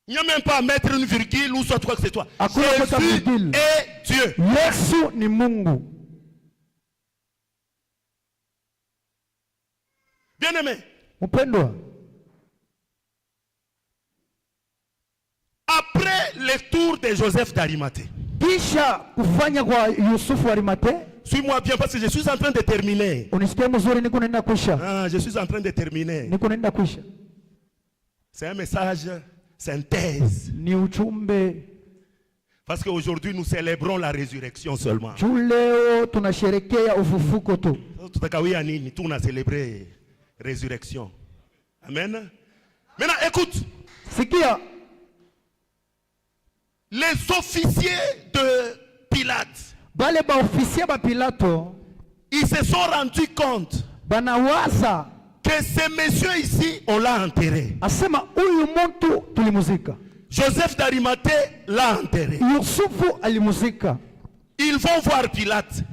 Speaker 4: Il n'y a même pas à mettre une virgule ou soit quoi que ce soit. Jésus est Dieu.
Speaker 3: Yesu ni Mungu.
Speaker 4: Bien-aimé.
Speaker 3: Mpendwa.
Speaker 4: Après le tour de Joseph d'Arimathée.
Speaker 3: Kisha kufanya kwa Yusufu Arimathée.
Speaker 4: Suis-moi bien parce que je suis en train de terminer.
Speaker 3: Unisikie mzuri niko naenda kuisha.
Speaker 4: Je suis en train de terminer.
Speaker 3: Niko naenda kuisha.
Speaker 4: C'est un message synthèse.
Speaker 3: Ni ujumbe.
Speaker 4: Parce qu'aujourd'hui nous célébrons la résurrection seulement.
Speaker 3: Leo tunasherehekea ufufuko tu.
Speaker 4: Tutakawia nini? Tuna célébrer résurrection. Amen. Maintenant écoute.
Speaker 3: Sikia.
Speaker 4: Les officiers de Pilate,
Speaker 3: bale ba officier ba Pilato,
Speaker 4: ils se sont rendus compte
Speaker 3: banawaza
Speaker 4: que ce monsieur ici on l'a enterré.
Speaker 3: Asema huyu mtu tulimuzika.
Speaker 4: Joseph d'Arimathée l'a enterré.
Speaker 3: Yusufu alimuzika.
Speaker 4: Ils vont voir Pilate.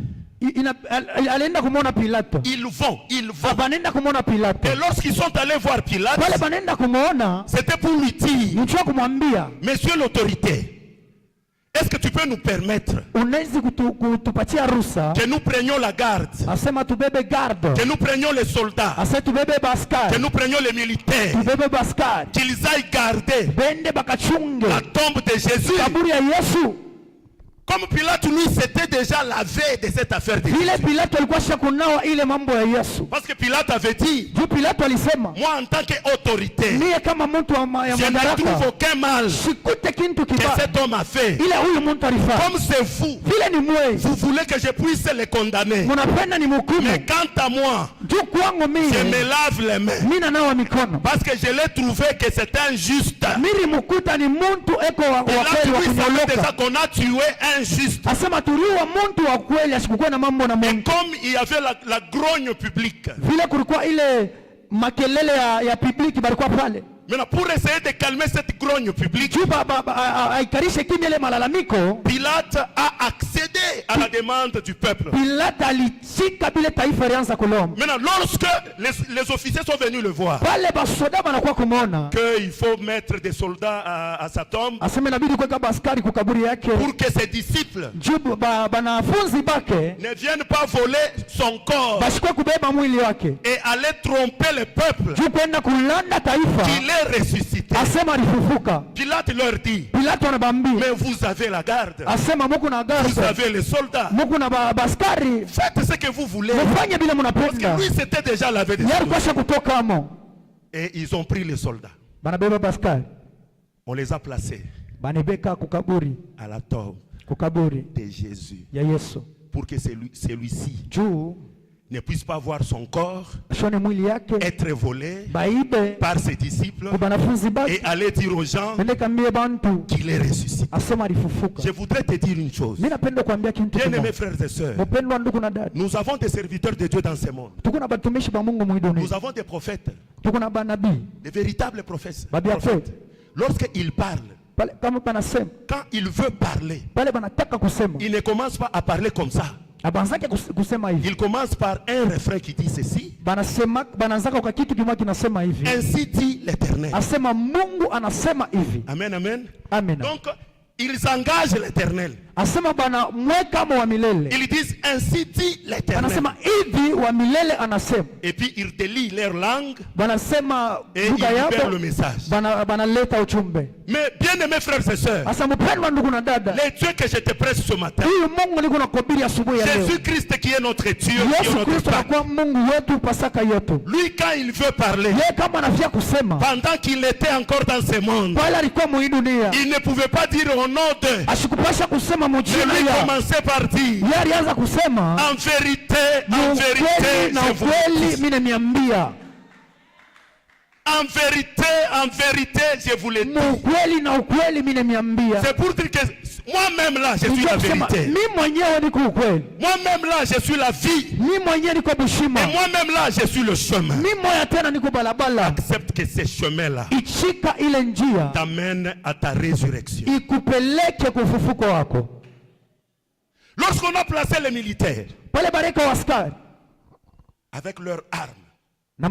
Speaker 3: Alienda kumwona Pilato.
Speaker 4: Ils vont.
Speaker 3: Abanenda kumwona Pilato.
Speaker 4: Et lorsqu'ils sont allés voir Pilate,
Speaker 3: wale banenda kumwona,
Speaker 4: c'était pour lui dire,
Speaker 3: nichwa kumwambia,
Speaker 4: monsieur l'autorité, est-ce que tu peux nous permettre que nous prenions la garde, que nous prenions les soldats, que nous prenions les militaires, qu'ils aillent garder la tombe de Jésus? Comme Pilate, lui, c'était déjà la veille de cette affaire de Jésus. Parce que Pilate avait dit, moi en tant qu'autorité, je ne trouve aucun mal que cet homme a fait. Comme c'est vous, vous voulez que je puisse les condamner. Mais quant à moi, je me lave les mains. Parce que je l'ai trouvé que c'était injuste. Et là, lui savait déjà qu'on a tué un injuste. Et comme il y avait la grogne publique, maintenant, pour essayer de calmer cette grogne publique, Pilate a accédé à la demande du peuple. Maintenant, lorsque les officiers sont venus le voir, qu'il faut mettre des soldats à sa tombe pour que ses disciples ne viennent pas voler son corps et aller tromper le peuple qu'il est ressuscité. Pilate leur dit, mais vous avez la garde, vous avez les soldats, faites ce que vous voulez. Parce que lui c'était déjà lavé de sang. Et ils ont pris les soldats. On les a placés à la tombe de Jésus pour que celui-ci ne puisse pas voir son corps être volé par ses disciples et aller dire aux gens qu'il est ressuscité. Je voudrais te dire une chose. Bien-aimés frères et sœurs, nous avons des serviteurs de Dieu dans ce monde. Nous avons des prophètes, des véritables prophètes. Lorsqu'ils parlent, quand il veut parler, il ne commence pas à parler comme ça. Il commence par un refrain qui dit ceci. Ainsi dit l'Éternel. Amen, amen. Donc, ils engagent l'Éternel. Ils disent ainsi dit l'Éternel. Et puis ils délient leur langue et ils libèrent le message. Mais bien aimés frères et sœurs, les dieux que je te prêche ce matin, Jésus-Christ qui est notre Dieu, qui est notre Père, lui quand il veut parler, pendant qu'il était encore dans ce monde, il ne pouvait pas dire au nom de, mais lui commençait par dire, en vérité, je vous le dis. En vérité, je vous le dis. C'est pour dire que moi-même là, je suis la vérité. Moi-même là, je suis la vie. Et moi-même là, je suis le chemin. Accepte que ce chemin-là t'amène à ta résurrection. Lorsqu'on a placé les militaires avec leurs armes, en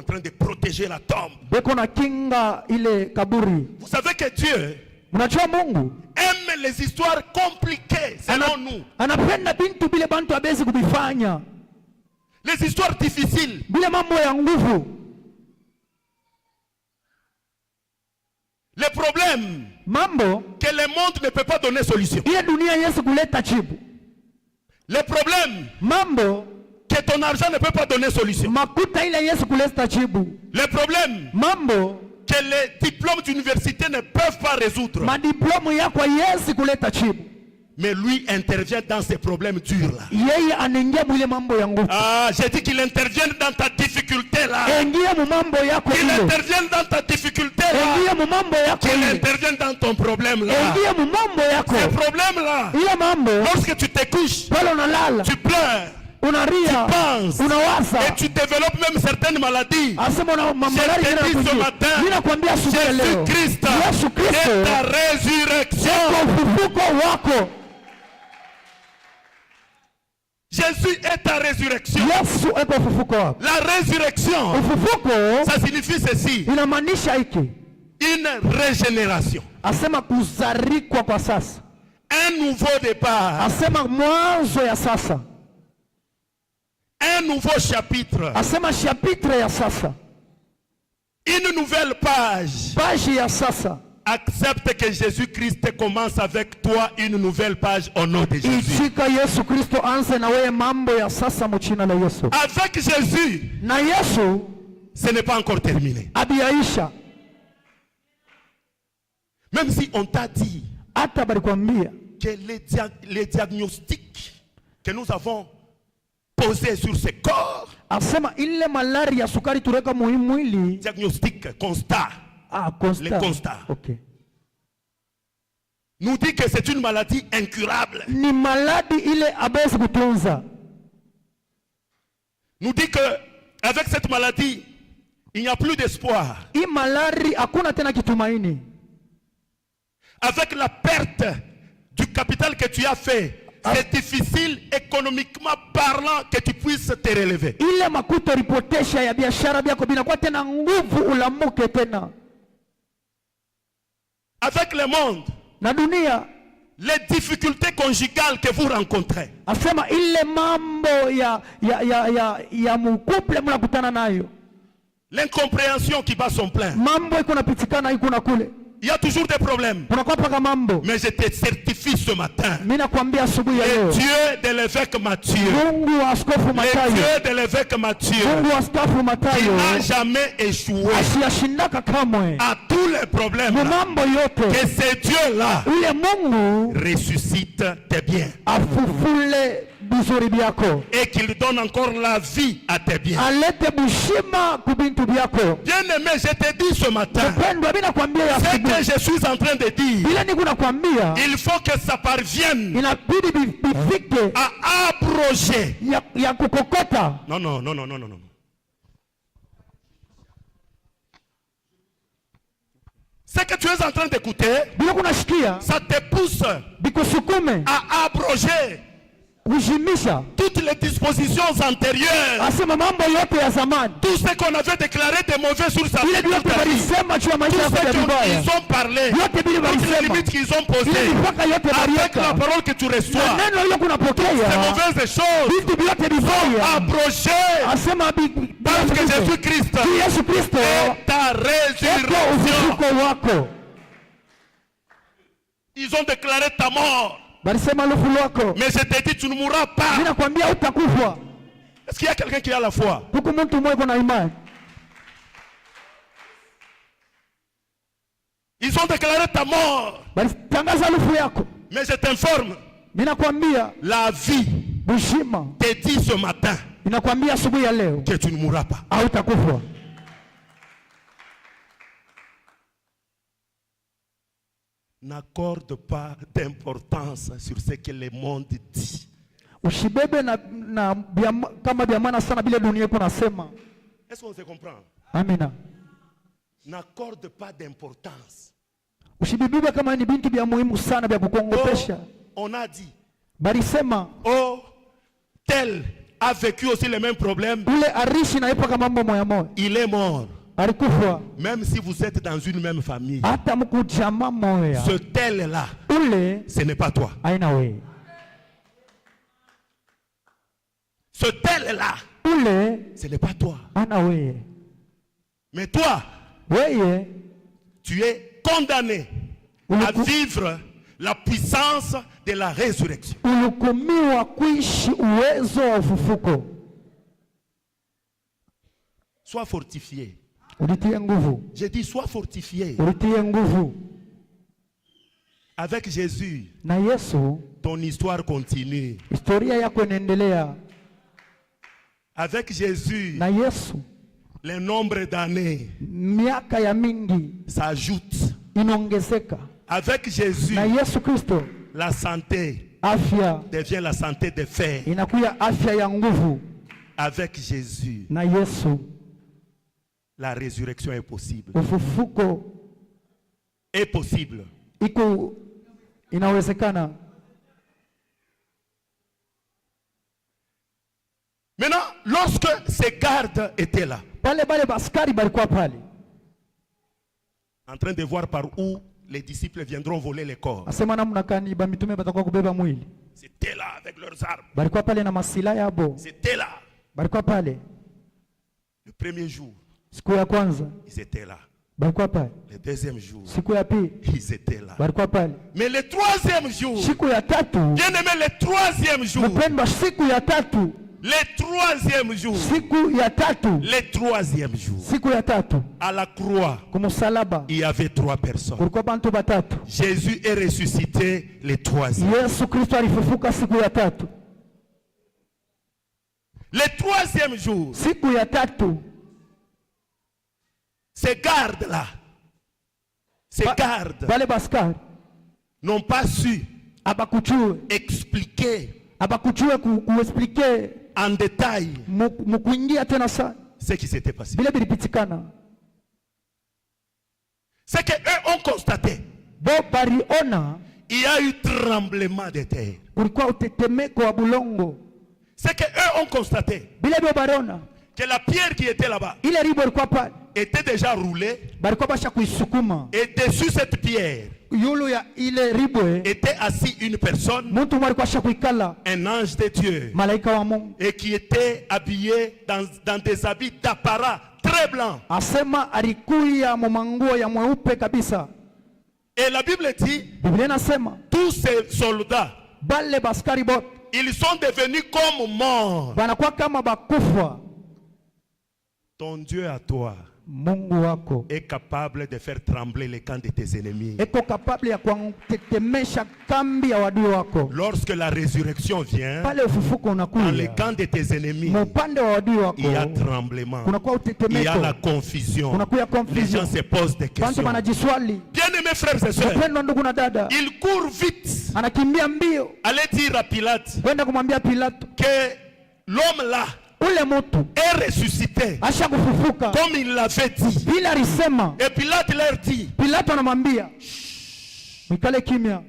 Speaker 4: train de protéger la tombe. Vous savez que Dieu aime les histoires compliquées selon nous. Les histoires difficiles. Les problèmes que le monde ne peut pas donner solution. Les problèmes que ton argent ne peut pas donner solution. Les problèmes que les diplômes d'université ne peuvent pas résoudre. Mais lui intervient dans ces problèmes durs là. Ah, j'ai dit qu'il intervient dans ta difficulté là. Qu'il intervient dans ta difficulté là. Qu'il intervient dans ton problème là. Ces problèmes là, lorsque tu te couches, tu pleures, tu penses et tu développes même certaines maladies. Je te dis ce matin, Jésus-Christ est ta résurrection. Jésus est ta résurrection. La résurrection, ça signifie ceci: une régénération, un nouveau départ, un nouveau chapitre, une nouvelle page. Accepte que Jésus-Christ commence avec toi une nouvelle page au nom de Jésus. Avec Jésus, ce n'est pas encore terminé. Même si on t'a dit que les diagnostics que nous avons posés sur ce corps, diagnostic, constat, les constats, nous dit que c'est une maladie incurable. Nous dit que avec cette maladie, il n'y a plus d'espoir. Avec la perte du capital que tu as fait, c'est difficile économiquement parlant que tu puisses te relever. Avec le monde, les difficultés conjugales que vous rencontrez, l'incompréhension qui bat son plein, il y a toujours des problèmes. Mais je te certifie ce matin, le Dieu de l'évêque Matthieu, le Dieu de l'évêque Matthieu, qui n'a jamais échoué à tous les problèmes là, que ce Dieu-là ressuscite tes biens. et qu'il donne encore la vie à tes biens. Bien-aimé, je te dis ce matin, ce que je suis en train de dire, il faut que ça parvienne à abroger. Non. Ce que tu es en train d'écouter, ça te pousse à abroger toutes les dispositions antérieures, tout ce qu'on avait déclaré de mauvais sur sa vie, tout ce qu'ils ont parlé, toutes les limites qu'ils ont posées, avec la parole que tu reçois, ces mauvaises choses sont abrogées parce que Jésus-Christ est ta résurrection. Ils ont déclaré ta mort. Mais je te dis, tu ne mourras pas. Est-ce qu'il y a quelqu'un qui a la foi? Ils ont déclaré ta mort. Mais je t'informe, la vie te dit ce matin que tu ne mourras pas. N'accorde pas d'importance sur ce que le monde dit. Est-ce qu'on se comprend?
Speaker 3: Amina.
Speaker 4: N'accorde pas d'importance. On a dit, oh, tel a vécu aussi les mêmes problèmes. Il est mort. Même si vous êtes dans une même famille, ce tel-là, ce n'est pas toi. Ce tel-là, ce n'est pas toi. Mais toi, tu es condamné à vivre la puissance de la résurrection. Sois fortifié. J'ai dit sois fortifié. Avec Jésus, ton histoire continue. Avec Jésus, le nombre d'années s'ajoute. Avec Jésus, la santé devient la santé de fer. Avec Jésus, la résurrection est possible. Est possible. Maintenant, lorsque ces gardes étaient là, en train de voir par où les disciples viendront voler les corps, c'était là avec leurs armes. C'était là. Le premier jour, ils étaient là. Le deuxième jour, ils étaient là. Mais le troisième jour, bien aimé, le troisième jour, à la croix, il y avait 3 personnes. Jésus est ressuscité le troisième. Le troisième jour, ces gardes-là, n'ont pas su expliquer en détail ce qui s'était passé. C'est qu'eux ont constaté, il y a eu tremblement de terre. C'est qu'eux ont constaté que la pierre qui était là-bas était déjà roulée, et dessus cette pierre était assis une personne, un ange de Dieu, et qui était habillé dans des habits d'apparat très blancs. Et la Bible dit, tous ces soldats, ils sont devenus comme morts. Ton Dieu à toi
Speaker 3: Mungu wako
Speaker 4: est capable de faire trembler les camps de tes ennemis.
Speaker 3: eko capable ya kutetemesha kambi ya wadui wako.
Speaker 4: Lorsque la résurrection vient,
Speaker 3: Pale ufufuko
Speaker 4: dans
Speaker 3: unakuja,
Speaker 4: les camps de tes ennemis,
Speaker 3: upande wa wadui wako
Speaker 4: il y a tremblement,
Speaker 3: kunakuwa
Speaker 4: il y a
Speaker 3: utetemeko,
Speaker 4: la confusion.
Speaker 3: kunakuwa
Speaker 4: Les
Speaker 3: confusion.
Speaker 4: gens se posent des
Speaker 3: Bantu
Speaker 4: questions.
Speaker 3: wanajiswali.
Speaker 4: Bien-aimés frères et sœurs,
Speaker 3: Wapendwa ndugu na dada,
Speaker 4: il court vite.
Speaker 3: anakimbia mbio
Speaker 4: Allez dire à Pilate
Speaker 3: kwenda kumwambia Pilato,
Speaker 4: que l'homme là
Speaker 3: ule mtu
Speaker 4: est ressuscité
Speaker 3: asha kufufuka
Speaker 4: comme il l'avait dit.
Speaker 3: vile alisema.
Speaker 4: Et Pilate leur dit,
Speaker 3: Pilato anamwambia mwikale kimya,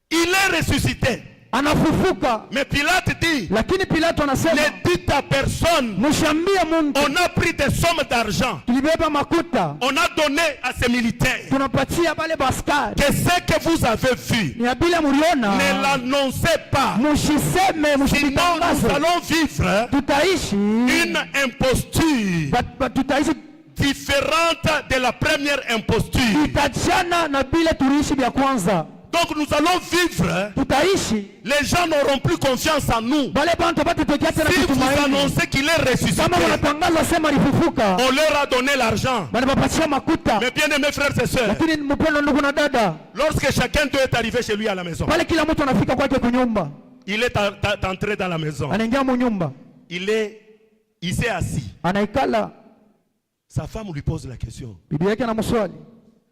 Speaker 4: il est ressuscité.
Speaker 3: anafufuka.
Speaker 4: Mais Pilate dit,
Speaker 3: Lakini Pilato anasema
Speaker 4: ne dites à personne,
Speaker 3: mshambie Mungu,
Speaker 4: on a pris des sommes d'argent,
Speaker 3: tulibeba makuta
Speaker 4: on a donné à ces militaires,
Speaker 3: tunapatia bale baskari,
Speaker 4: que ce que vous avez vu,
Speaker 3: ni abila muriona,
Speaker 4: ne l'annoncez pas.
Speaker 3: mushiseme,
Speaker 4: Sinon, nous
Speaker 3: mushitangaze,
Speaker 4: allons vivre
Speaker 3: tutaishi
Speaker 4: une imposture
Speaker 3: tutaishi
Speaker 4: différente de la première imposture.
Speaker 3: itachana na bile tuliishi vya kwanza.
Speaker 4: Donc nous allons vivre,
Speaker 3: Tutaishi
Speaker 4: les gens n'auront plus confiance en nous.
Speaker 3: bale bantu batutokea tena
Speaker 4: Si vous
Speaker 3: kutumaini.
Speaker 4: annoncez qu'il est ressuscité,
Speaker 3: Kama wanatangaza sema alifufuka,
Speaker 4: on leur a donné l'argent.
Speaker 3: banapapatia makuta.
Speaker 4: Mais bien aimés frères et sœurs,
Speaker 3: Lakini mpendwa ndugu na dada,
Speaker 4: lorsque chacun d'eux est arrivé chez lui à la maison,
Speaker 3: pale kila mtu anafika kwake kunyumba,
Speaker 4: il est entré dans la maison,
Speaker 3: anaingia munyumba,
Speaker 4: il s'est assis.
Speaker 3: anaikala,
Speaker 4: Sa femme lui pose la question,
Speaker 3: bibi yake anamswali,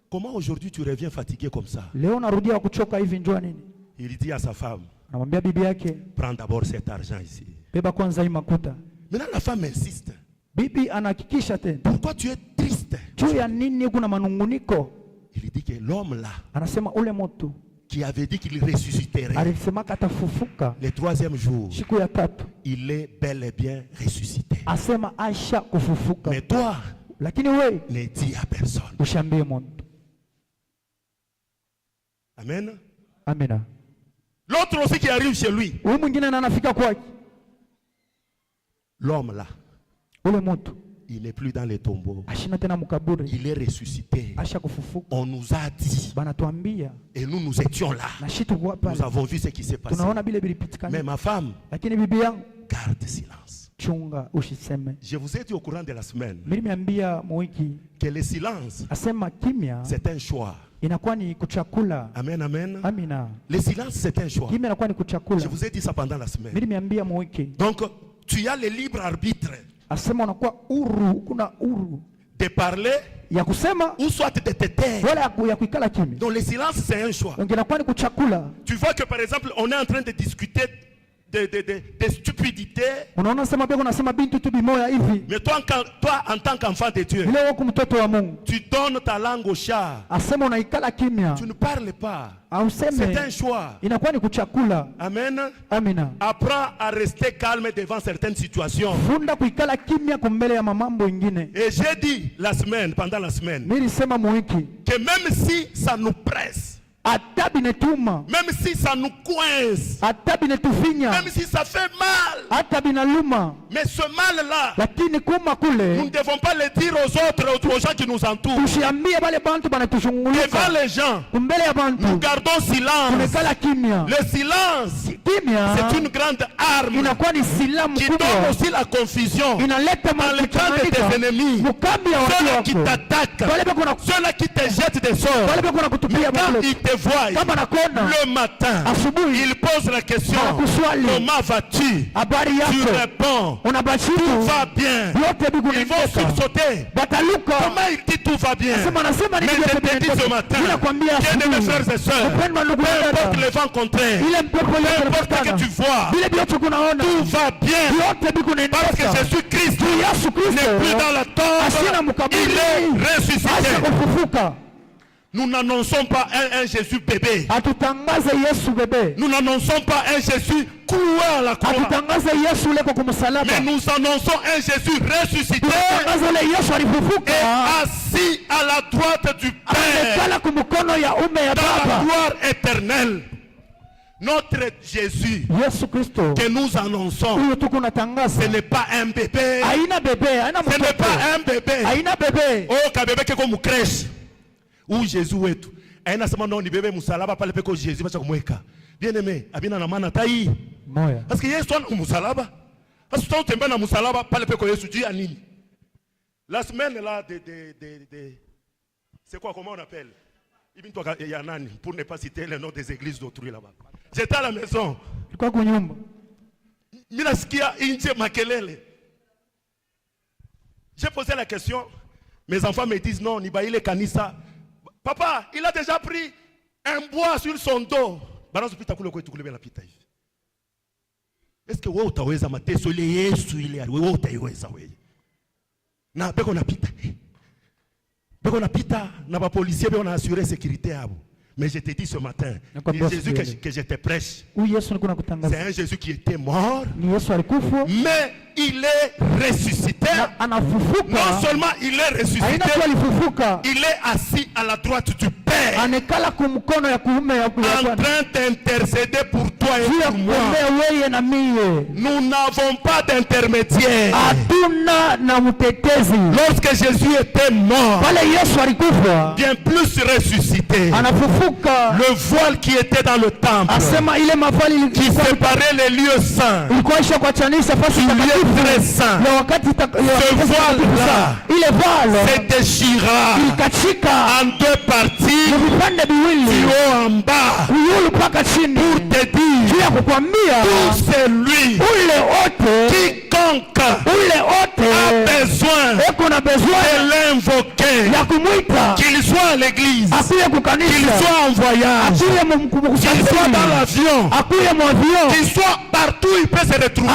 Speaker 4: comment aujourd'hui tu reviens fatigué comme ça?
Speaker 3: leo narudia kuchoka hivi, njoo nini?
Speaker 4: Il dit à sa femme,
Speaker 3: Anamwambia bibi yake,
Speaker 4: prends d'abord cet argent ici.
Speaker 3: beba kwanza hii makuta.
Speaker 4: Maintenant la femme insiste,
Speaker 3: Bibi anahakikisha tena,
Speaker 4: pourquoi tu es triste?
Speaker 3: juu ya nini kuna manunguniko?
Speaker 4: Il dit que l'homme là,
Speaker 3: Anasema ule mtu
Speaker 4: qui avait dit qu'il ressusciterait
Speaker 3: alisemaka atafufuka
Speaker 4: le troisième jour,
Speaker 3: siku ya tatu,
Speaker 4: il est bel et bien ressuscité.
Speaker 3: asema aisha kufufuka.
Speaker 4: Mais toi,
Speaker 3: Lakini we
Speaker 4: ne dis à personne.
Speaker 3: ushambie mtu.
Speaker 4: Amen.
Speaker 3: Amina.
Speaker 4: L'autre aussi qui arrive chez lui,
Speaker 3: Huyu mwingine na anafika kwake,
Speaker 4: l'homme là,
Speaker 3: ule mtu
Speaker 4: il n'est plus dans les tombeaux.
Speaker 3: ashina tena mkaburi,
Speaker 4: Il est ressuscité.
Speaker 3: asha kufufuka.
Speaker 4: On nous a dit,
Speaker 3: Banatuambia
Speaker 4: et nous étions là.
Speaker 3: na shi tukuwa
Speaker 4: Nous
Speaker 3: pale,
Speaker 4: avons vu ce qui s'est passé.
Speaker 3: tunaona bile
Speaker 4: Mais
Speaker 3: bilipitikana.
Speaker 4: ma femme,
Speaker 3: Lakini bibi yangu,
Speaker 4: garde silence.
Speaker 3: chunga usiseme.
Speaker 4: Je vous ai dit au courant de la semaine
Speaker 3: Mimi nimeambia mwiki
Speaker 4: que le silence,
Speaker 3: asema kimya
Speaker 4: c'est un choix.
Speaker 3: inakuwa ni kuchakula.
Speaker 4: Amen, amen.
Speaker 3: Amina.
Speaker 4: Le silence, c'est un choix.
Speaker 3: Kimya inakuwa ni kuchakula.
Speaker 4: Je vous ai dit ça pendant la semaine.
Speaker 3: Mimi nimeambia mwiki
Speaker 4: Donc, tu as le libre arbitre
Speaker 3: asema unakuwa huru, kuna huru
Speaker 4: de parler
Speaker 3: ya kusema
Speaker 4: ou soit de te taire.
Speaker 3: wala ya kuikala kimya.
Speaker 4: Donc, le silence, c'est un choix.
Speaker 3: Donc inakuwa ni kuchakula.
Speaker 4: Tu vois que, par exemple, on est en train de discuter de stupidité.
Speaker 3: Unaona sema bego nasema bintu tu bimoya hivi.
Speaker 4: Mais toi, en tant qu'enfant de Dieu,
Speaker 3: Vile wako mtoto wa Mungu.
Speaker 4: tu donnes ta langue au chat.
Speaker 3: Asema unaikala kimya.
Speaker 4: Tu ne parles pas. C'est
Speaker 3: Auseme
Speaker 4: un choix.
Speaker 3: inakuwa ni kuchakula.
Speaker 4: Amen.
Speaker 3: Amina.
Speaker 4: Apprends à rester calme devant certaines situations.
Speaker 3: Funda kuikala kimya kumbele ya mamambo ingine.
Speaker 4: Et j'ai dit la semaine, pendant la semaine,
Speaker 3: Mimi nisema mwiki
Speaker 4: que même si ça nous presse,
Speaker 3: hata binetuma,
Speaker 4: même si ça nous coince,
Speaker 3: hata binetufinya,
Speaker 4: même si ça fait mal,
Speaker 3: hata binaluma,
Speaker 4: mais ce mal-là,
Speaker 3: lakini kuma
Speaker 4: nous
Speaker 3: kule
Speaker 4: ne devons pas le dire aux autres, aux gens qui nous entourent.
Speaker 3: tusiambie bale bantu
Speaker 4: Devant
Speaker 3: banatushunguluka
Speaker 4: les gens,
Speaker 3: kumbele ya
Speaker 4: nous
Speaker 3: bantu.
Speaker 4: gardons silence.
Speaker 3: Tumekala kimya.
Speaker 4: Le silence,
Speaker 3: Kimya
Speaker 4: c'est une grande arme
Speaker 3: inakuwa ni silaha
Speaker 4: qui donne
Speaker 3: mkubwa,
Speaker 4: aussi la confusion
Speaker 3: inaleta
Speaker 4: dans le camp de tes ennemis.
Speaker 3: mukambi ya
Speaker 4: Ceux-là
Speaker 3: watu
Speaker 4: qui
Speaker 3: wako,
Speaker 4: t'attaquent,
Speaker 3: wale beko na
Speaker 4: ceux-là qui te jettent des sorts,
Speaker 3: wale beko na kutupia
Speaker 4: quand
Speaker 3: mablo
Speaker 4: ils te voient
Speaker 3: kama nakona
Speaker 4: le matin,
Speaker 3: asubuhi,
Speaker 4: ils posent la question,
Speaker 3: wanakuswali
Speaker 4: comment vas-tu?
Speaker 3: habari
Speaker 4: Tu
Speaker 3: yako,
Speaker 4: réponds,
Speaker 3: unabajibu
Speaker 4: tout va bien.
Speaker 3: yote biko
Speaker 4: Ils vont
Speaker 3: naendeka,
Speaker 4: sursauter.
Speaker 3: bataluka.
Speaker 4: Comment il dit tout va bien?
Speaker 3: Sema nasema
Speaker 4: Mais
Speaker 3: nini
Speaker 4: je
Speaker 3: yote
Speaker 4: te dis ce
Speaker 3: binaendeka?
Speaker 4: matin,
Speaker 3: Mimi nakwambia
Speaker 4: bien-aimés
Speaker 3: asubuhi,
Speaker 4: frères et sœurs,
Speaker 3: mpendwa ndugu
Speaker 4: peu
Speaker 3: na
Speaker 4: importe
Speaker 3: dada,
Speaker 4: le vent contraire,
Speaker 3: ile mpepo
Speaker 4: peu
Speaker 3: yote
Speaker 4: importe ce que tu
Speaker 3: inapotana,
Speaker 4: vois,
Speaker 3: vile vyote kunaona,
Speaker 4: tout va bien.
Speaker 3: yote biko
Speaker 4: Parce que
Speaker 3: naendeka.
Speaker 4: Jésus-Christ
Speaker 3: Yesu
Speaker 4: n'est plus
Speaker 3: Kristo
Speaker 4: dans la
Speaker 3: asina
Speaker 4: tombe,
Speaker 3: mkaburi,
Speaker 4: il est
Speaker 3: acha
Speaker 4: ressuscité.
Speaker 3: kufufuka.
Speaker 4: Nous n'annonçons pas un Jésus bébé.
Speaker 3: Hatutangaze Yesu bebe,
Speaker 4: Nous n'annonçons pas un Jésus cloué à la croix.
Speaker 3: hatutangaze Yesu leko kumsalaba,
Speaker 4: Mais nous annonçons un Jésus ressuscité
Speaker 3: tutangaze ule Yesu alifufuka,
Speaker 4: et assis à la droite du Père
Speaker 3: amekala kumkono ya ume ya
Speaker 4: dans la
Speaker 3: Baba.
Speaker 4: gloire éternelle. Notre Jésus
Speaker 3: Yesu Kristo
Speaker 4: que nous annonçons,
Speaker 3: huyo tuko
Speaker 4: ce
Speaker 3: natangaza,
Speaker 4: n'est pas un bébé.
Speaker 3: haina bebe, haina
Speaker 4: Ce n'est
Speaker 3: mtoto,
Speaker 4: pas un bébé.
Speaker 3: haina bebe.
Speaker 4: Oh, kabebe keko mukreshi. Ou Jésus wetu. Aina sema no ni bebe musalaba pale peko Jésus bacha kumweka. Bien aimé, abina na maana tai.
Speaker 3: Moya.
Speaker 4: Parce que Yesu ana musalaba. Parce que utembea na musalaba pale peko Yesu juu ya nini? La semaine là c'est quoi, comment on appelle? Pour ne pas citer le nom des églises d'autrui là-bas. J'étais à la maison. J'ai posé la question. Mes enfants me disent non, Nibaïle Kanissa. Papa, il a déjà pris un bois sur son dos. Est-ce que vous avez dit na beko na pita na ba policier be on a assuré sécurité abo. Mais je te dis ce matin, Jésus que je te prêche, c'est un Jésus qui était mort, mais il est ressuscité. Non seulement il est ressuscité, il est assis à la droite du Père, en train d'intercéder pour toi et pour moi. Nous n'avons pas d'intermédiaire. Lorsque Jésus était mort, bien plus ressuscité, le voile qui était dans le temple, qui séparait les lieux saints du lieu très saint, ce voile-là se déchira en deux parties, du haut en bas, pour te dire, tout celui quiconque a besoin de l'invoquer, qu'il soit à l'église, qu'il soit en voyage, qu'il soit dans l'avion, qu'il soit partout il peut se retrouver,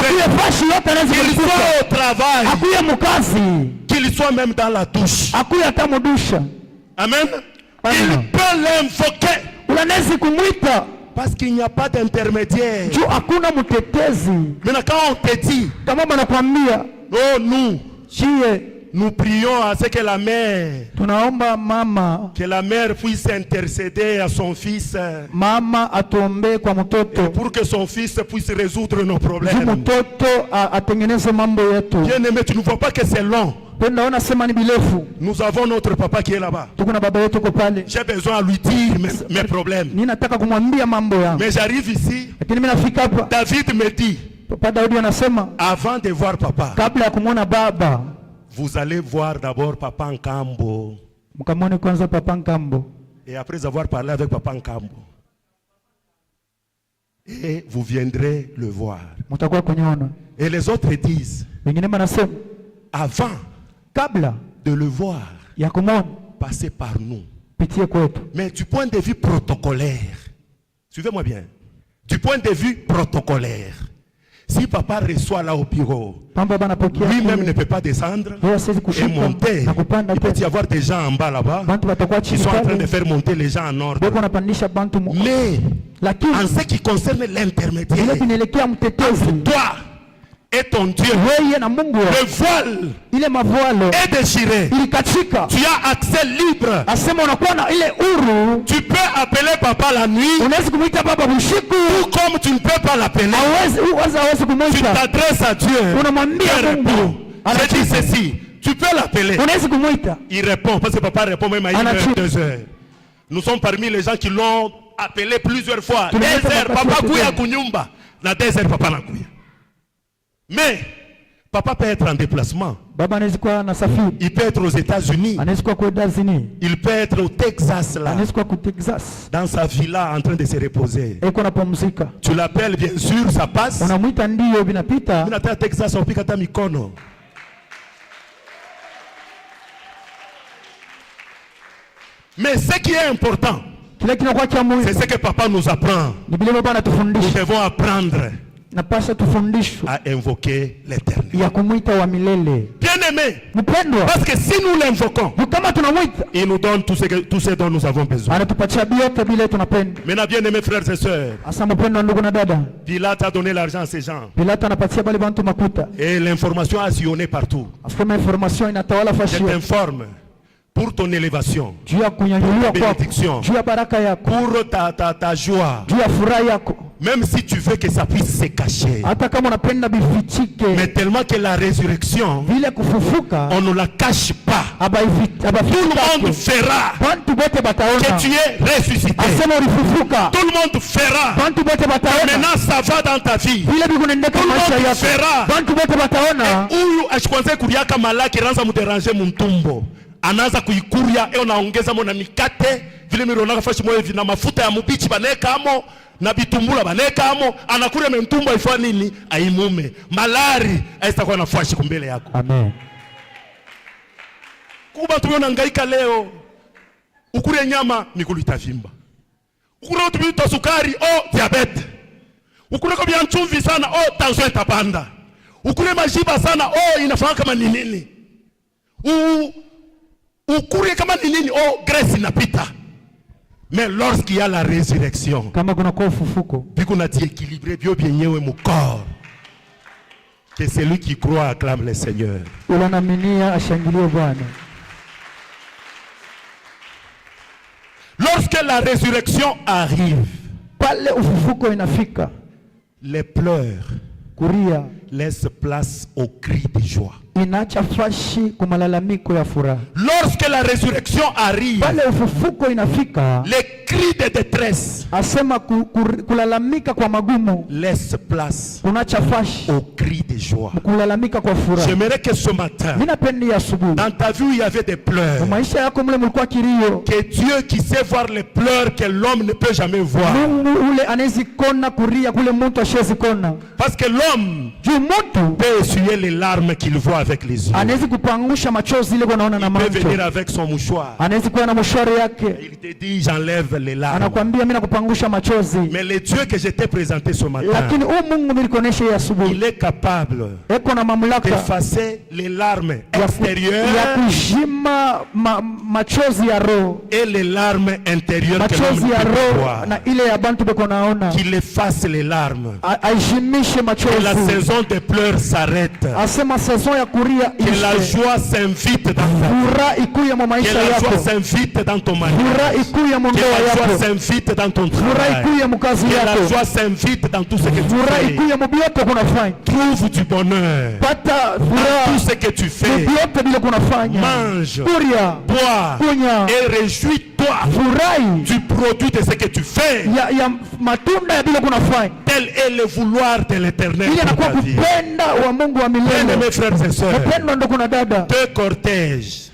Speaker 4: qu'il soit au travail, qu'il soit même dans la douche. Amen. Il peut l'invoquer parce qu'il n'y a pas d'intermédiaire. Maintenant quand on te dit, oh nous prions à ce que la mère, puisse intercéder à son fils, et pour que son fils puisse résoudre nos problèmes. Bien aimé, tu ne vois pas que c'est long. Nous avons notre papa qui est là-bas. J'ai besoin de lui dire mes problèmes. Mais j'arrive ici, David me dit, avant de voir papa, vous allez voir d'abord papa Nkambo. Et après avoir parlé avec papa Nkambo, et vous viendrez le voir. Et les autres disent, avant de le voir, passez par nous. Mais du point de vue protocolaire, suivez-moi bien, du point de vue protocolaire, si papa reçoit là au bureau, lui-même ne peut pas descendre et monter. Il peut y avoir des gens en bas là-bas qui sont en train de faire monter les gens en ordre. Mais en ce qui concerne l'intermédiaire, toi et ton Dieu, le voile est déchiré. Tu as accès libre. Tu peux appeler papa la nuit, ou comme tu ne peux pas l'appeler, tu t'adresses à Dieu. Il répond. Je dis ceci, tu peux l'appeler. Il répond, parce que papa répond même à 1h, 2h. Nous sommes parmi les gens qui l'ont appelé plusieurs fois. 2 heures, papa kouya kunyumba. Na 2 heures, papa na kouya. Mais papa peut être en déplacement. Il peut être aux États-Unis. Il peut être au Texas là, dans sa villa en train de se reposer. Tu l'appelles bien sûr, ça passe. Texas, mais ce qui est important, c'est ce que papa nous apprend. Nous devons apprendre à invoquer l'Éternel. Bien aimé, parce que si nous l'invoquons, il nous donne tout ce dont nous avons besoin. Maintenant, bien aimé frères et sœurs, Pilate a donné l'argent à ces gens et l'information a sillonné partout. Je t'informe, pour ton élévation, pour ta bénédiction, pour ta joie, Même si tu veux que ça puisse se cacher. Mais tellement que la résurrection, on ne la cache pas. Tout le monde fera que tu es ressuscité. Tout le monde fera que maintenant ça va dans ta vie. Tout le monde fera. Huyu ashikwanze kuriaka malaki ranza muderanger mumtumbo. Anaanza kuikuria unaongeza mona mikate vile mironaka fashi moyo vina mafuta ya mubichi baneka amo na bitumbula baneka amo anakuria mtumbo ifanya nini aimume malari aisitakuwa nafashi kumbele yako.
Speaker 1: Amen.
Speaker 4: Kuba tumeona hangaika leo ukure nyama mikulu itavimba. Ukure tumita sukari diabete. Ukure kwa chumvi sana tension itapanda. Ukure majiba sana inafanya kama ni nini. Ukure kama ni nini graisse inapita. Mais lorsqu'il y a la résurrection,
Speaker 1: kama kuna kwa ufufuko,
Speaker 4: puis qu'on a dit équilibré bio bienyewe mon corps. Que celui qui croit acclame le Seigneur.
Speaker 1: Unanaminia ashangilie Bwana.
Speaker 4: Lorsque la résurrection arrive,
Speaker 1: pale ufufuko inafika,
Speaker 4: les pleurs
Speaker 1: kuria
Speaker 4: laissent place aux cris de joie.
Speaker 1: Inacha fashi kumalalamiko ya furaha.
Speaker 4: Lorsque la résurrection arrive,
Speaker 1: pale ufufuko inafika,
Speaker 4: les cris de détresse
Speaker 1: asema kulalamika kwa magumu
Speaker 4: laisse place
Speaker 1: unacha fashi
Speaker 4: aux cris de joie.
Speaker 1: Kulalamika kwa furaha.
Speaker 4: J'aimerais que ce matin,
Speaker 1: dans
Speaker 4: ta vie il y avait des pleurs,
Speaker 1: maisha yako mle mulikuwa kilio,
Speaker 4: que Dieu qui sait voir les pleurs que l'homme ne peut jamais voir.
Speaker 1: Mungu ule anaweza kuona kuria kule mtu ashezi kona.
Speaker 4: Parce que l'homme peut essuyer les larmes qu'il voit avec les yeux.
Speaker 1: Anaweza kupangusha machozi ile unaona na macho.
Speaker 4: Il peut venir avec son mouchoir.
Speaker 1: Anaweza kuwa na mouchoir yake.
Speaker 4: Il te dit j'enlève les larmes.
Speaker 1: Anakuambia mimi nakupangusha machozi.
Speaker 4: Mais le Dieu que je t'ai présenté ce matin,
Speaker 1: lakini Mungu nilikuonesha asubuhi,
Speaker 4: il est capable
Speaker 1: eko na mamlaka
Speaker 4: d'effacer les larmes extérieures
Speaker 1: ya kujima machozi ya roho
Speaker 4: et les larmes intérieures
Speaker 1: machozi ya roho na ile ya bantu beko naona,
Speaker 4: qu'il efface les larmes.
Speaker 1: Ajimishe machozi.
Speaker 4: Que la saison des pleurs s'arrête.
Speaker 1: Asema saison ya kuria ishe.
Speaker 4: Que la joie s'invite dans ta vie. Que la joie s'invite dans ton mariage. Que la joie s'invite dans ton travail. Que la joie s'invite dans tout ce que tu fais. Trouve du bonheur dans tout ce que tu fais. Mange, bois et réjouis-toi du produit de ce que tu fais. Tel est le vouloir de l'Éternel pour ta vie. Bien, mes frères et sœurs, deux cortèges.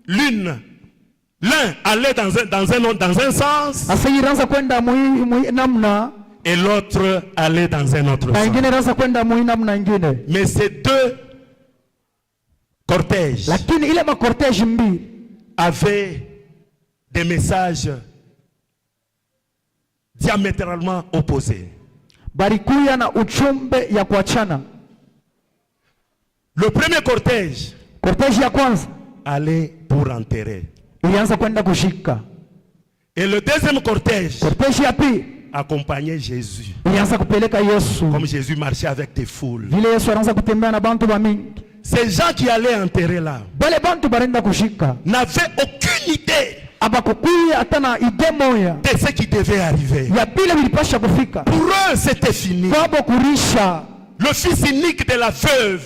Speaker 4: L'un allait dans un sens et l'autre allait dans un autre sens. Mais ces deux cortèges avaient des messages diamétralement opposés. Le premier cortège allait pour enterrer. Et le deuxième cortège accompagnait Jésus. Comme Jésus marchait avec des foules. Ces gens qui allaient enterrer là n'avaient aucune idée de ce qui devait arriver. Pour eux, c'était fini. Le fils unique de la veuve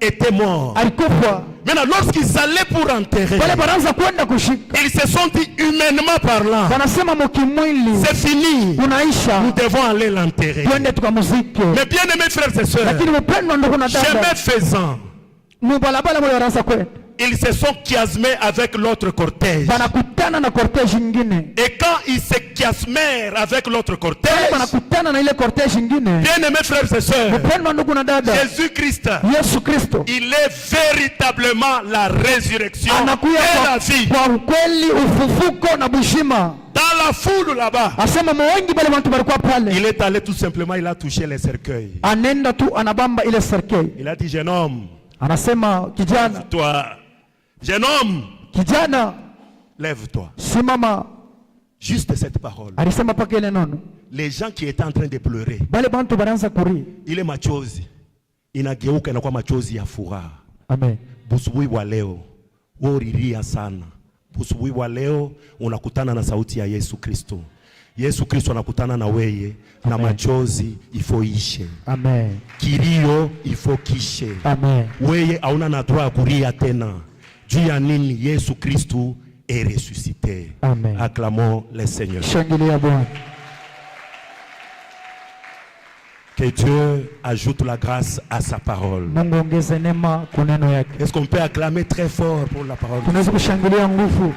Speaker 4: était mort. Maintenant, lorsqu'ils allaient pour enterrer, ils se sont dit humainement parlant, c'est fini, nous devons aller l'enterrer. Mais bien aimés frères et sœurs, chemin faisant, ils se sont chiasmés avec l'autre cortège. Et quand ils se chiasmèrent avec l'autre cortège, bien aimés frères et sœurs, Jésus-Christ, il est véritablement la résurrection et la vie. Dans la foule là-bas, il est allé tout simplement, il a touché les cercueils. Il a dit, jeune homme, lève-toi. Jeune homme, lève-toi. Juste cette parole. Les gens qui étaient en train de pleurer, il est machozi. Inageuka inakuwa machozi ya furaha.
Speaker 1: Amen.
Speaker 4: Busubuhi wa leo, woriria sana. Usubuhi wa leo unakutana na sauti ya Yesu Kristo. Yesu Kristo anakutana na weye. Na machozi ifoishe.
Speaker 1: Amen.
Speaker 4: Kilio ifokishe.
Speaker 1: Amen.
Speaker 4: Weye hauna na droit kulia tena. Juu ya nini? Yesu Kristo est ressuscité.
Speaker 1: Amen.
Speaker 4: Acclamons le Seigneur.
Speaker 1: Shangilia Bwana.
Speaker 4: Que Dieu ajoute la grâce à sa parole.
Speaker 1: Mungu ongeze neema kwa neno yake.
Speaker 4: Est-ce qu'on peut acclamer très fort pour la parole?
Speaker 1: Tunaweza kushangilia nguvu